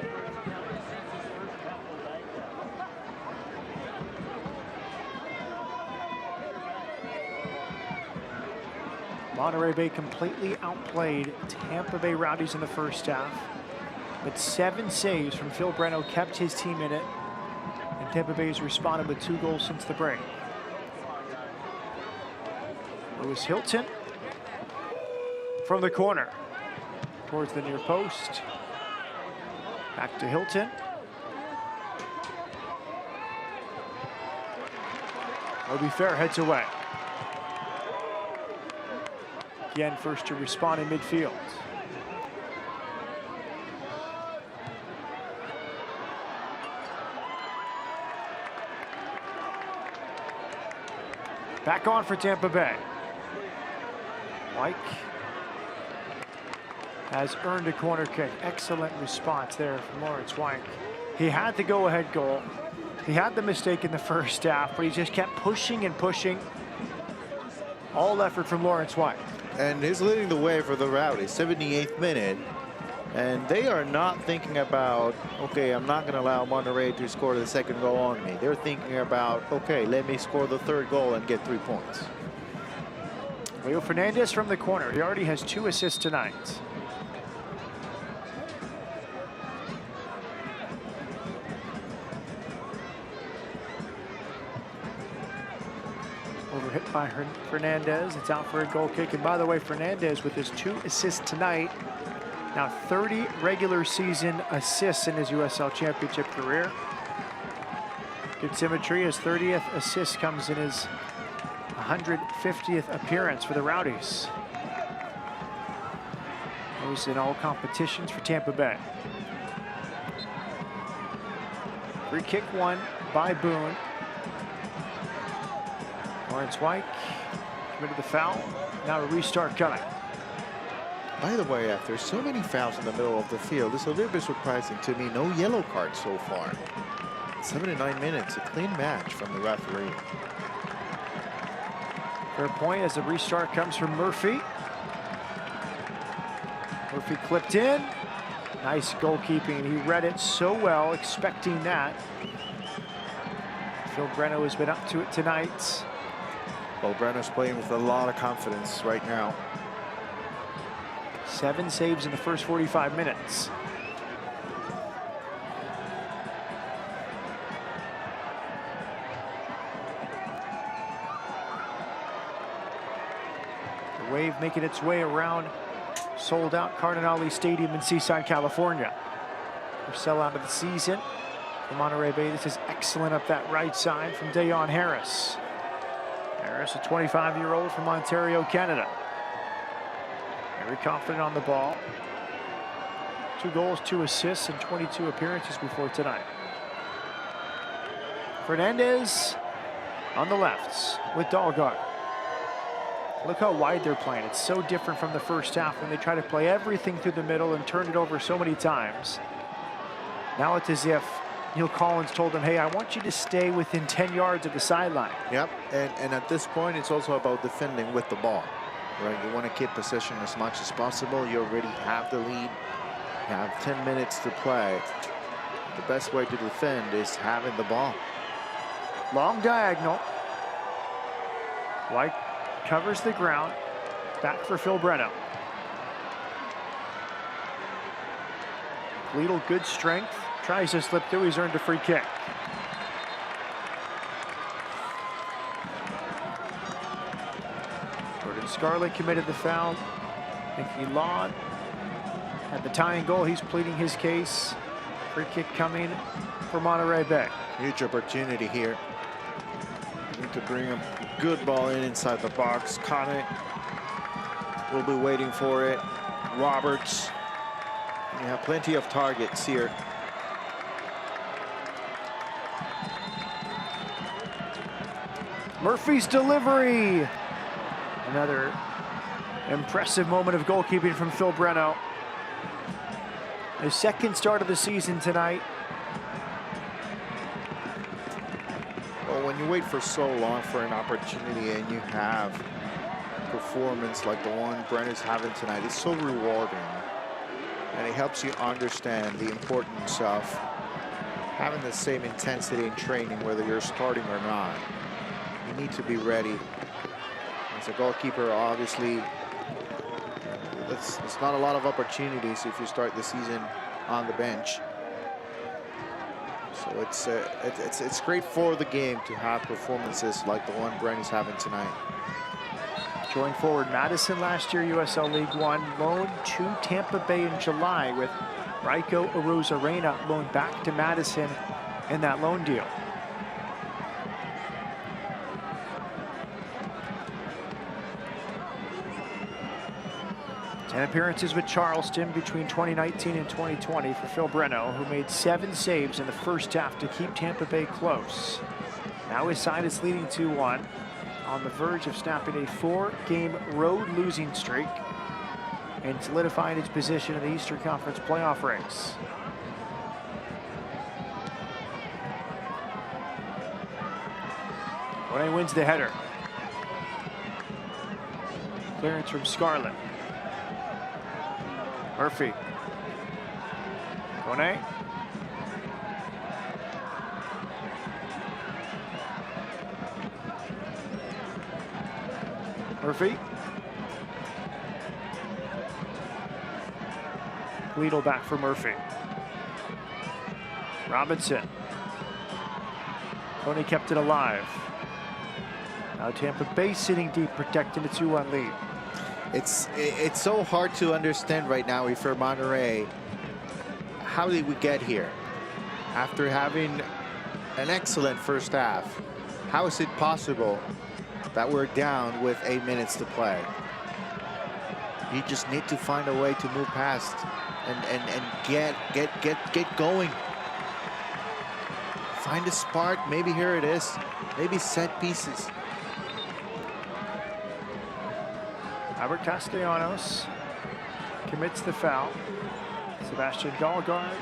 Monterey Bay completely outplayed Tampa Bay Rowdies in the first half, but 7 saves from Phil Breno kept his team in it. Tampa Bay has responded with 2 goals since the break. Lewis Hilton from the corner towards the near post. Back to Hilton. Obi Fair heads away. Again, first to respond in midfield. Back on for Tampa Bay. Mike has earned a corner kick. Excellent response there from Lawrence White. He had the go-ahead goal. He had the mistake in the first half, but he just kept pushing and pushing. All effort from Lawrence White. And he's leading the way for the Rowdies, 78th minute. And they are not thinking about, okay, I'm not going to allow Monterey to score the second goal on me. They're thinking about, okay, let me score the third goal and get 3 points. Leo Fernandez from the corner. He already has 2 assists tonight. Overhit by Fernandez. It's out for a goal kick. And by the way, Fernandez with his 2 assists tonight. Now 30 regular season assists in his USL Championship career. Good symmetry. His 30th assist comes in his 150th appearance for the Rowdies. Those in all competitions for Tampa Bay. Free kick won by Boone. Lawrence White committed the foul. Now a restart coming. By the way, after so many fouls in the middle of the field, it's a little bit surprising to me. No yellow cards so far. 79 minutes, a clean match from the referee. Fair point as the restart comes from Murphy. Murphy clipped in. Nice goalkeeping. He read it so well, expecting that. Phil Breno has been up to it tonight. Well, Breno's playing with a lot of confidence right now. 7 saves in the first 45 minutes. The Wave making its way around sold-out Cardinale Stadium in Seaside, California. For sellout of the season for Monterey Bay. This is excellent up that right side from Dayon Harris. Harris, a 25-year-old from Ontario, Canada. Very confident on the ball. 2 goals, 2 assists, and 22 appearances before tonight. Fernandez on the lefts with Dahlgaard. Look how wide they're playing. It's so different from the first half when they try to play everything through the middle and turn it over so many times. Now it's as if Neil Collins told them, hey, I want you to stay within 10 yards of the sideline. Yep, and at this point, it's also about defending with the ball. Right, you want to keep possession as much as possible. You already have the lead. You have 10 minutes to play. The best way to defend is having the ball. Long diagonal. White covers the ground. Back for Phil Breno. Lidl, good strength. Tries to slip through. He's earned a free kick. Scarlett committed the foul. Nicky Laud had the tying goal. He's pleading his case. Free kick coming for Monterey Bay. Huge opportunity here. Need to bring a good ball inside the box. Connick will be waiting for it. Roberts. You have plenty of targets here. Murphy's delivery. Another impressive moment of goalkeeping from Phil Breno. His 2nd start of the season tonight. Well, when you wait for so long for an opportunity and you have a performance like the one Breno's having tonight, it's so rewarding. And it helps you understand the importance of having the same intensity in training, whether you're starting or not. You need to be ready. As a goalkeeper, obviously, it's not a lot of opportunities if you start the season on the bench. So it's great for the game to have performances like the one Breno's having tonight. Going forward, Madison last year, USL League One, loaned to Tampa Bay in July, with Raiko Arozarena loaned back to Madison in that loan deal. 10 appearances with Charleston between 2019 and 2020 for Phil Breno, who made 7 saves in the first half to keep Tampa Bay close. Now his side is leading 2-1, on the verge of snapping a 4-game road losing streak and solidifying its position in the Eastern Conference playoff race. Kone wins the header. Clearance from Scarlett. Murphy. Kone. Murphy. Liedel back for Murphy. Robinson. Kone kept it alive. Now Tampa Bay sitting deep, protecting the 2-1 lead. It's so hard to understand right now for Monterey. How did we get here? After having an excellent first half, how is it possible that we're down with 8 minutes to play? You just need to find a way to move past and get going. Find a spark. Maybe here it is. Maybe set pieces. Albert Castellanos commits the foul. Sebastian Dahlgaard.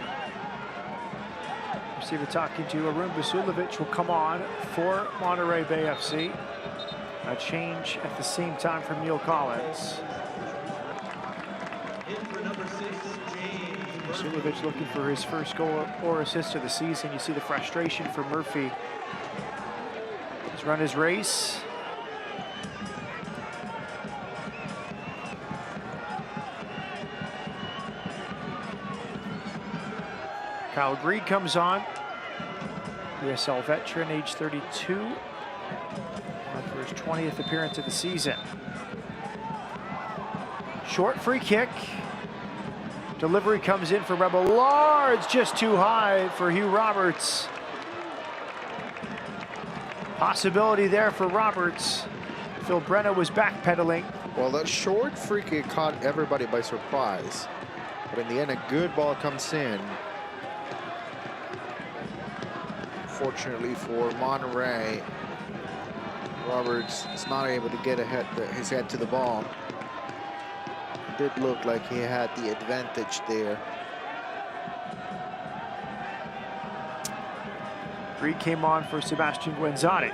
Receiver talking to Arun Vasilovic will come on for Monterey Bay FC. A change at the same time from Neil Collins. Vasilovic looking for his first goal or assist of the season. You see the frustration for Murphy. He's run his race. Kyle Greig comes on. USL veteran, age 32. On for his 20th appearance of the season. Short free kick. Delivery comes in for Rebel Lards, just too high for Hugh Roberts. Possibility there for Roberts. Phil Breno was backpedaling. Well, that short free kick caught everybody by surprise. But in the end, a good ball comes in. Fortunately for Monterey, Roberts is not able to get his head to the ball. It did look like he had the advantage there. Greig came on for Sebastian Guenzati.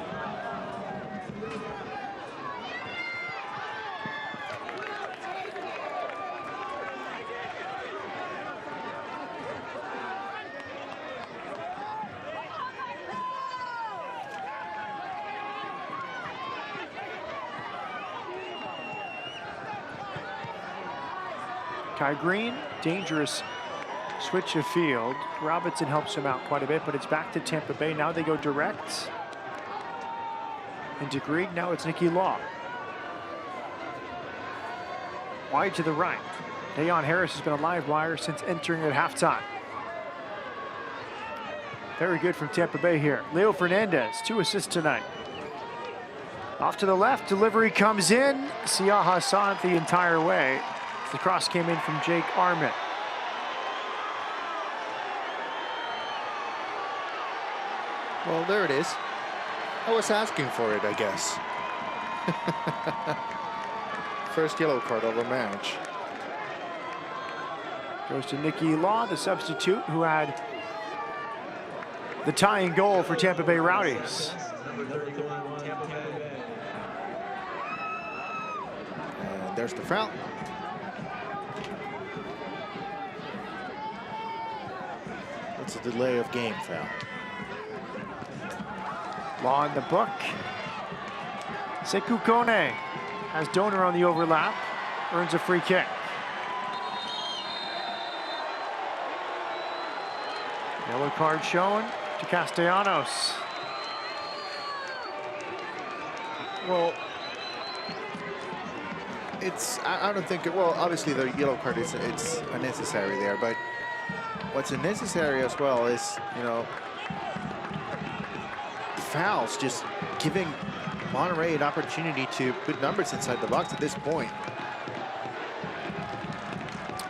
Kai Green, dangerous switch of field. Robinson helps him out quite a bit, but it's back to Tampa Bay. Now they go direct into Greig. Now it's Nicky Law. Wide to the right. Dayon Harris has been a live wire since entering at halftime. Very good from Tampa Bay here. Leo Fernandez, 2 assists tonight. Off to the left, delivery comes in. Siah Hassan the entire way. The cross came in from Jake Armit. Well, there it is. I was asking for it, I guess. First yellow card of the match. Goes to Nicky Law, the substitute, who had the tying goal for Tampa Bay Rowdies. And there's the foul. It's a delay of game foul. Law in the book. Sekou Kone has Donor on the overlap. Earns a free kick. Yellow card shown to Castellanos. Well, I don't think well, obviously the yellow card it's unnecessary there, but what's unnecessary as well is, you know, fouls, just giving Monterey an opportunity to put numbers inside the box at this point.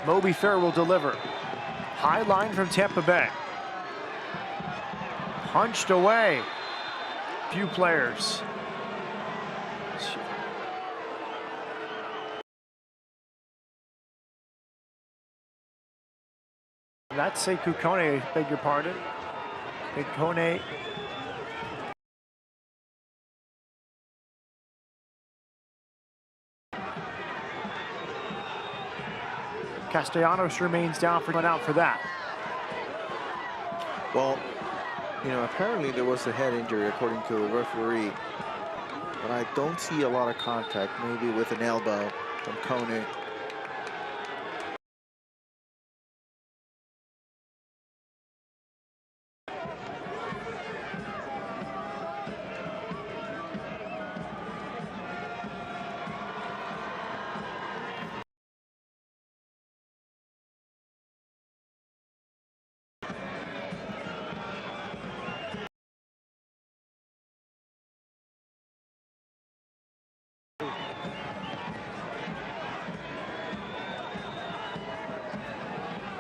Moby Fair will deliver. High line from Tampa Bay. Punched away. Few players. That's Sekou Kone, beg your pardon. Big Kone. Castellanos remains down for one out for that. Well, you know, apparently there was a head injury according to the referee, but I don't see a lot of contact, maybe with an elbow from Kone.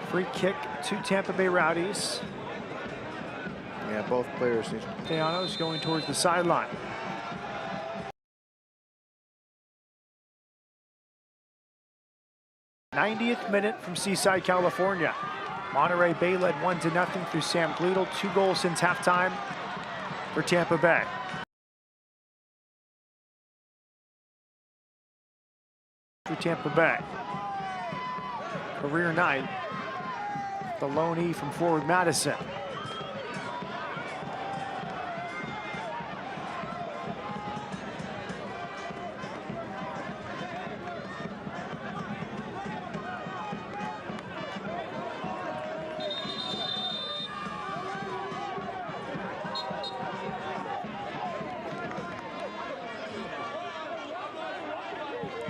Free kick to Tampa Bay Rowdies. Yeah, both players. Castellanos going towards the sideline. '90th minute from Seaside, California. Monterey Bay led 1-0 through Sam Gleadle. 2 goals since halftime for Tampa Bay. For Tampa Bay. Career night. The lone E from forward Madison.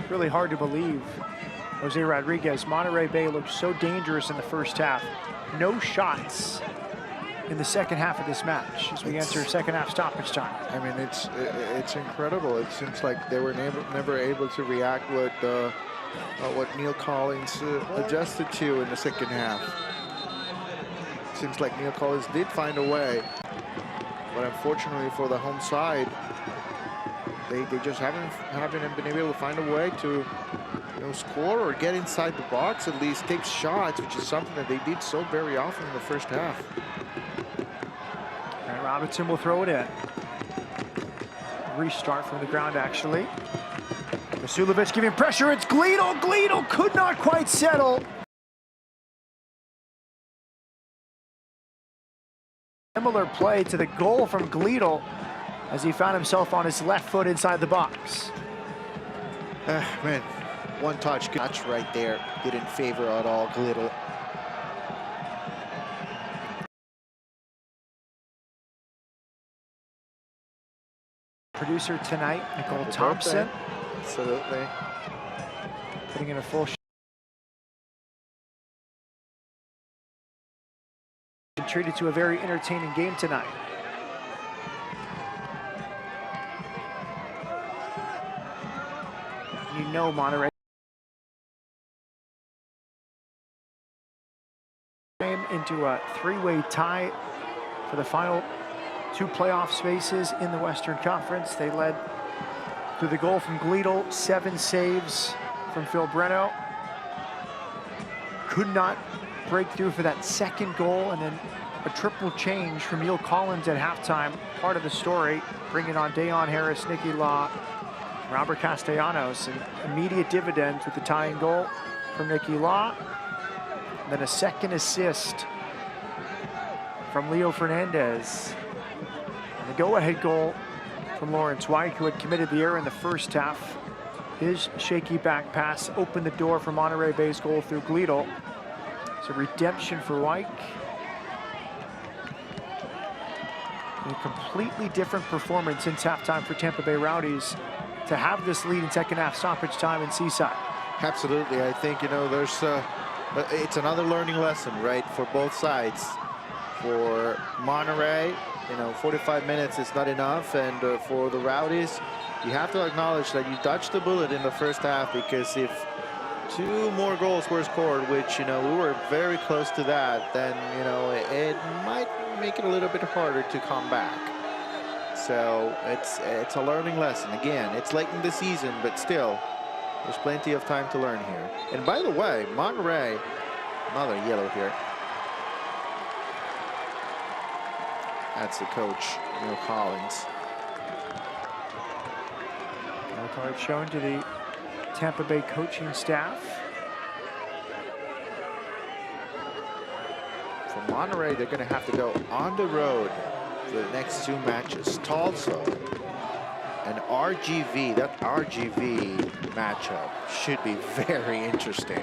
Really hard to believe. Jose Rodriguez, Monterey Bay looked so dangerous in the first half. No shots in the second half of this match as we enter second half stoppage time. I mean, it's incredible. It seems like they were never able to react with what Neil Collins adjusted to in the second half. Seems like Neil Collins did find a way, but unfortunately for the home side, they just haven't been able to find a way to score or get inside the box, at least take shots, which is something that they did so very often in the first half. And Robinson will throw it in. Restart from the ground, actually. Vasilovic giving pressure. It's Gleadle. Gleadle could not quite settle. Similar play to the goal from Gleadle as he found himself on his left foot inside the box. Man, one touch right there didn't favor at all Gleadle. Producer tonight, Nicole Thompson. Absolutely. Putting in a full shot. Treated to a very entertaining game tonight. You know Monterey into a three-way tie for the final 2 playoff spaces in the Western Conference. They led through the goal from Gleadle, 7 saves from Phil Breno. Could not break through for that second goal, and then a triple change from Neil Collins at halftime. Part of the story, bringing on Dayon Harris, Nicky Law, Robert Castellanos, and immediate dividends with the tying goal from Nicky Law. And then a second assist from Leo Fernandez. And the go-ahead goal from Lawrence White, who had committed the error in the first half. His shaky back pass opened the door for Monterey Bay's goal through Gleadle. It's a redemption for White. And a completely different performance since halftime for Tampa Bay Rowdies to have this lead in second half stoppage time in Seaside. Absolutely. I think, there's it's another learning lesson, right, for both sides. For Monterey, 45 minutes is not enough, and for the Rowdies, you have to acknowledge that you dodged the bullet in the first half, because if 2 more goals were scored, which, we were very close to that, then, it might make it a little bit harder to come back. So it's a learning lesson. Again, it's late in the season, but still, there's plenty of time to learn here. And by the way, Monterey, another yellow here. That's the coach, Neil Collins. No card shown to the Tampa Bay coaching staff. For Monterey, they're going to have to go on the road for the next 2 matches. Tulsa and RGV. That RGV matchup should be very interesting.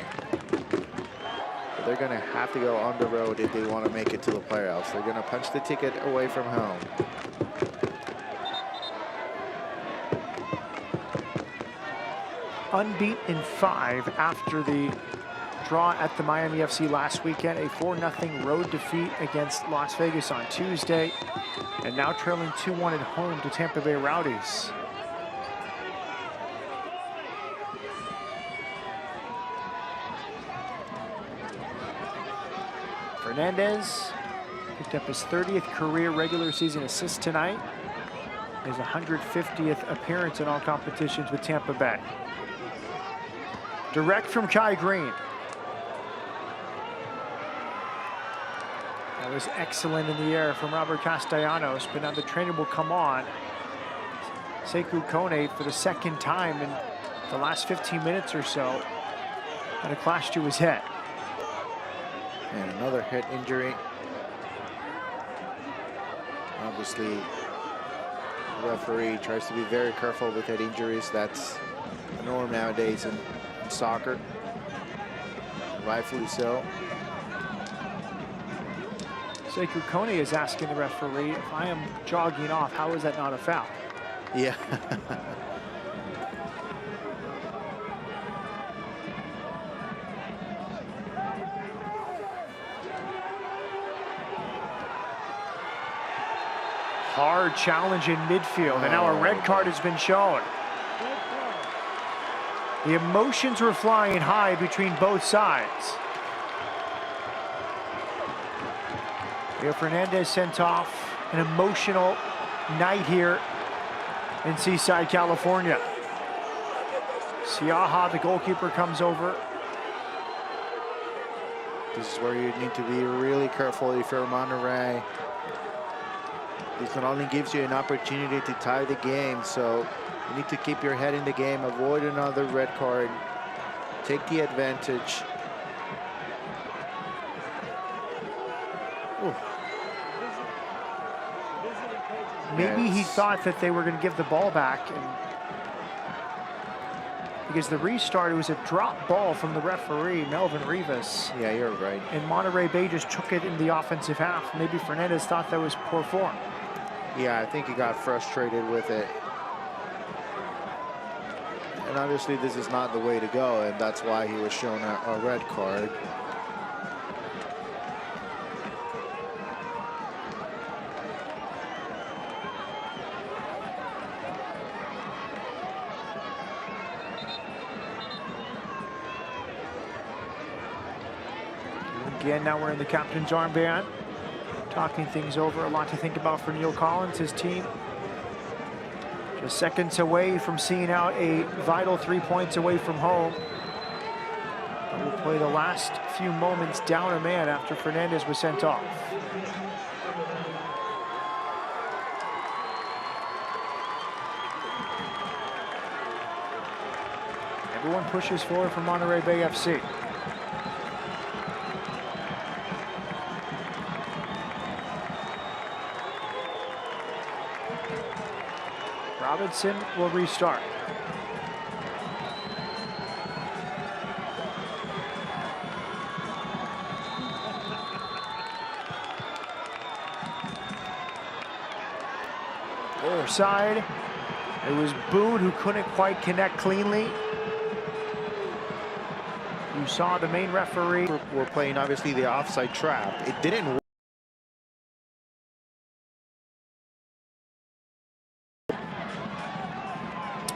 But they're going to have to go on the road if they want to make it to the playoffs. They're going to punch the ticket away from home. Unbeaten in 5 after the draw at the Miami FC last weekend. A 4-0 road defeat against Las Vegas on Tuesday. And now trailing 2-1 at home to Tampa Bay Rowdies. Fernandez picked up his 30th career regular season assist tonight. His 150th appearance in all competitions with Tampa Bay. Direct from Kai Green. That was excellent in the air from Robert Castellanos, but now the trainer will come on. Sekou Kone for the 2nd time in the last 15 minutes or so had a clash to his head. And another head injury. Obviously, the referee tries to be very careful with head injuries. That's the norm nowadays in soccer, rightfully so. Sekou Kone is asking the referee, if I am jogging off, how is that not a foul? Yeah. Hard challenge in midfield, and now a red card has been shown. The emotions were flying high between both sides. Leo Fernandez sent off. An emotional night here in Seaside, California. Siaha, the goalkeeper, comes over. This is where you need to be really careful if you're Monterey. This not only gives you an opportunity to tie the game, so you need to keep your head in the game, avoid another red card, take the advantage. Ooh. Maybe he thought that they were going to give the ball back, and because the restart, it was a drop ball from the referee, Melvin Rivas. Yeah, you're right. And Monterey Bay just took it in the offensive half. Maybe Fernandez thought that was poor form. Yeah, I think he got frustrated with it. And obviously this is not the way to go, and that's why he was shown a red card. Again, now we're in the captain's armband. Talking things over, a lot to think about for Neil Collins, his team. Just seconds away from seeing out a vital 3 points away from home. But we'll play the last few moments down a man after Fernandez was sent off. Everyone pushes forward for Monterey Bay FC. Robinson will restart. Offside. It was Boone who couldn't quite connect cleanly. You saw the main referee. We're playing obviously the offside trap. It didn't work.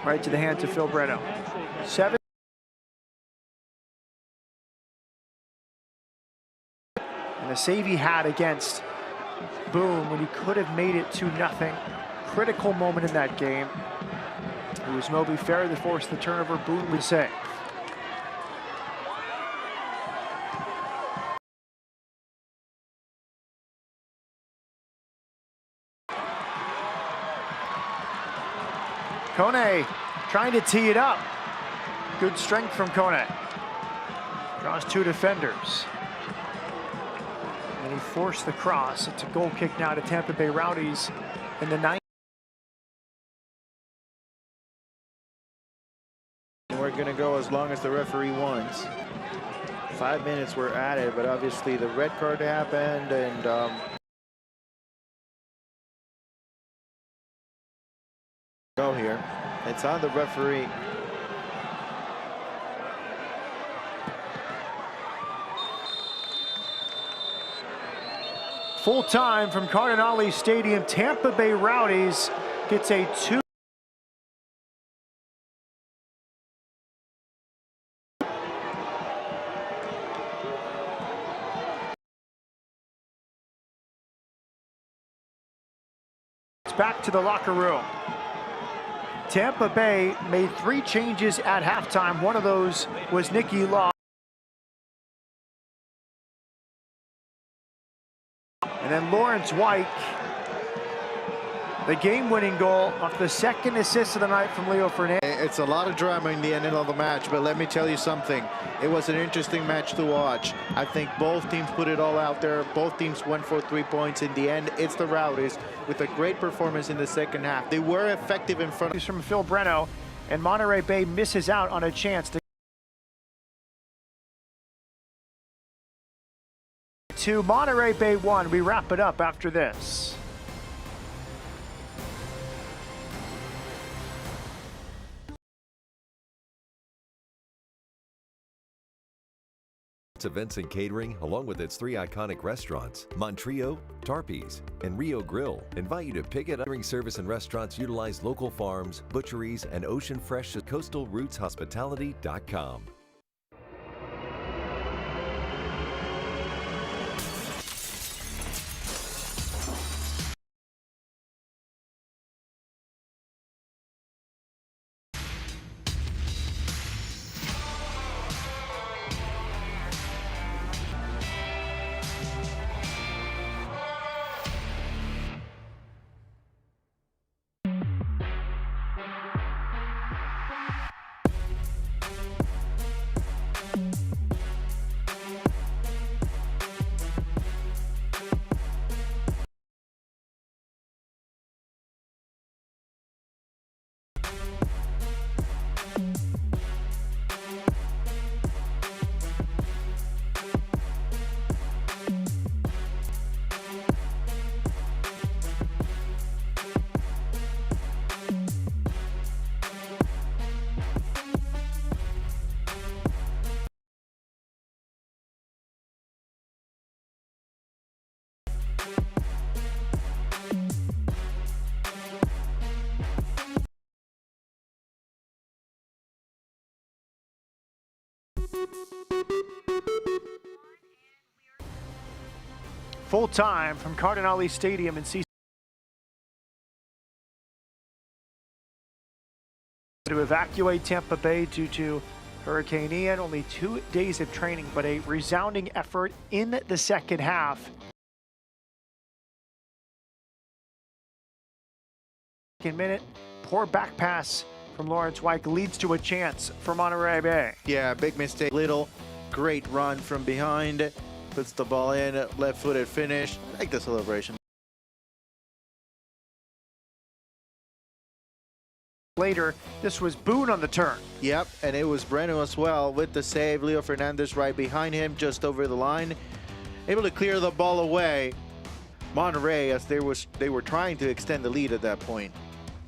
Right to the hands of Phil Breno. 7 And the save he had against Boone when he could have made it 2-0. Critical moment in that game. It was Moby Ferry that forced the turnover. Boone would save. Kone trying to tee it up. Good strength from Kone. Draws two defenders. And he forced the cross. It's a goal kick now to Tampa Bay Rowdies in the 9th. We're going to go as long as the referee wants. 5 minutes were added, but obviously the red card happened, and go here. It's on the referee. Full time from Cardinale Stadium. Tampa Bay Rowdies gets a 2. Back to the locker room. Tampa Bay made 3 changes at halftime. One of those was Nicky Law. And then Lawrence White, the game-winning goal off the second assist of the night from Leo Fernandez. It's a lot of drama in the end of the match, but let me tell you something. It was an interesting match to watch. I think both teams put it all out there. Both teams went for 3 points. In the end, it's the Rowdies with a great performance in the second half. They were effective in front. From Phil Breno, and Monterey Bay misses out on a chance to Monterey Bay 1. We wrap it up after this. Events and catering, along with its 3 iconic restaurants, Monterey, Tarpe's, and Rio Grill, invite you to pick it up. Catering service and restaurants utilize local farms, butcheries, and ocean fresh at coastalrootshospitality.com. Full time from Cardinale Stadium in C. To evacuate Tampa Bay due to Hurricane Ian. Only 2 days of training, but a resounding effort in the second half. Minute, poor back pass from Lawrence White leads to a chance for Monterey Bay. Yeah, big mistake. Little, great run from behind. Puts the ball in, left-footed finish. I like the celebration. Later, this was Boone on the turn. Yep, and it was Breno as well with the save. Leo Fernandez right behind him, just over the line. Able to clear the ball away. Monterey, as they were trying to extend the lead at that point.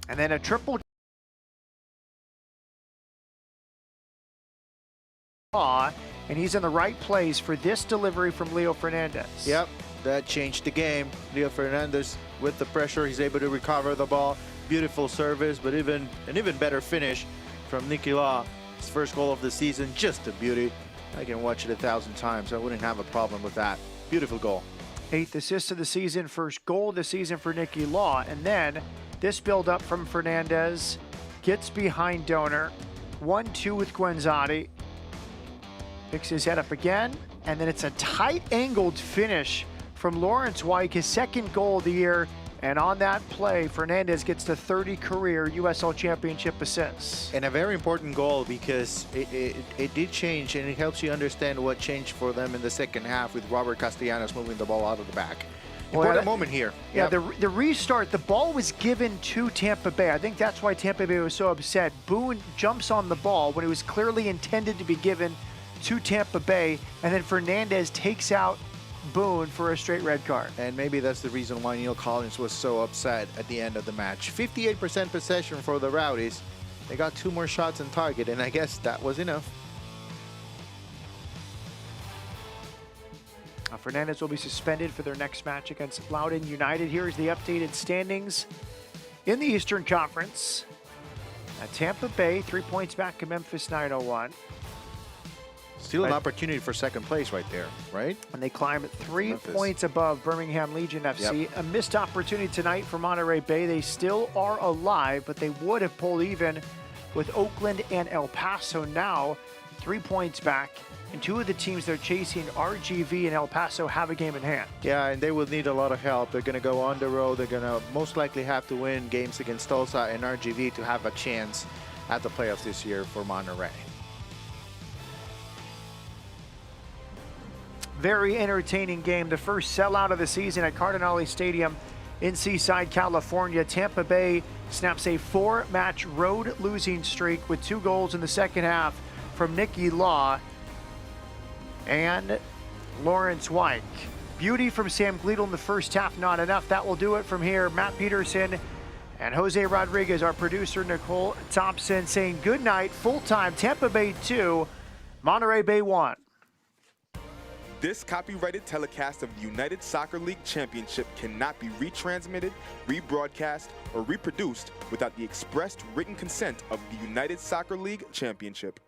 And then a triple. And he's in the right place for this delivery from Leo Fernandez. Yep, that changed the game. Leo Fernandez with the pressure, he's able to recover the ball. Beautiful service, but an even better finish from Nicky Law. His first goal of the season, just a beauty. I can watch it 1,000 times. I wouldn't have a problem with that. Beautiful goal. 8th assist of the season, first goal of the season for Nicky Law. And then this build-up from Fernandez gets behind Donor. 1-2 with Guenzotti. Picks his head up again. And then it's a tight-angled finish from Lawrence White, his second goal of the year. And on that play, Fernandez gets to 30 career USL Championship assists. And a very important goal because it did change, and it helps you understand what changed for them in the second half with Robert Castellanos moving the ball out of the back. Important moment here. Yeah, the restart, the ball was given to Tampa Bay. I think that's why Tampa Bay was so upset. Boone jumps on the ball when it was clearly intended to be given to Tampa Bay, and then Fernandez takes out Boone for a straight red card. And maybe that's the reason why Neil Collins was so upset at the end of the match. 58% possession for the Rowdies. They got 2 more shots on target, and I guess that was enough. Fernandez will be suspended for their next match against Loudoun United. Here is the updated standings in the Eastern Conference. Tampa Bay, 3 points back of Memphis 901. Still an opportunity for second place right there, right? And they climb 3 points above Birmingham Legion FC. Yep. A missed opportunity tonight for Monterey Bay. They still are alive, but they would have pulled even with Oakland and El Paso. Now 3 points back. And 2 of the teams they're chasing, RGV and El Paso, have a game in hand. Yeah, and they will need a lot of help. They're going to go on the road. They're going to most likely have to win games against Tulsa and RGV to have a chance at the playoffs this year for Monterey. Very entertaining game. The first sellout of the season at Cardinale Stadium in Seaside, California. Tampa Bay snaps a 4-match road losing streak with 2 goals in the second half from Nicky Law and Lawrence White. Beauty from Sam Gleadle in the first half, not enough. That will do it from here. Matt Peterson and Jose Rodriguez, our producer Nicole Thompson, saying good night. Full time, Tampa Bay 2, Monterey Bay 1. This copyrighted telecast of the United Soccer League Championship cannot be retransmitted, rebroadcast, or reproduced without the expressed written consent of the United Soccer League Championship.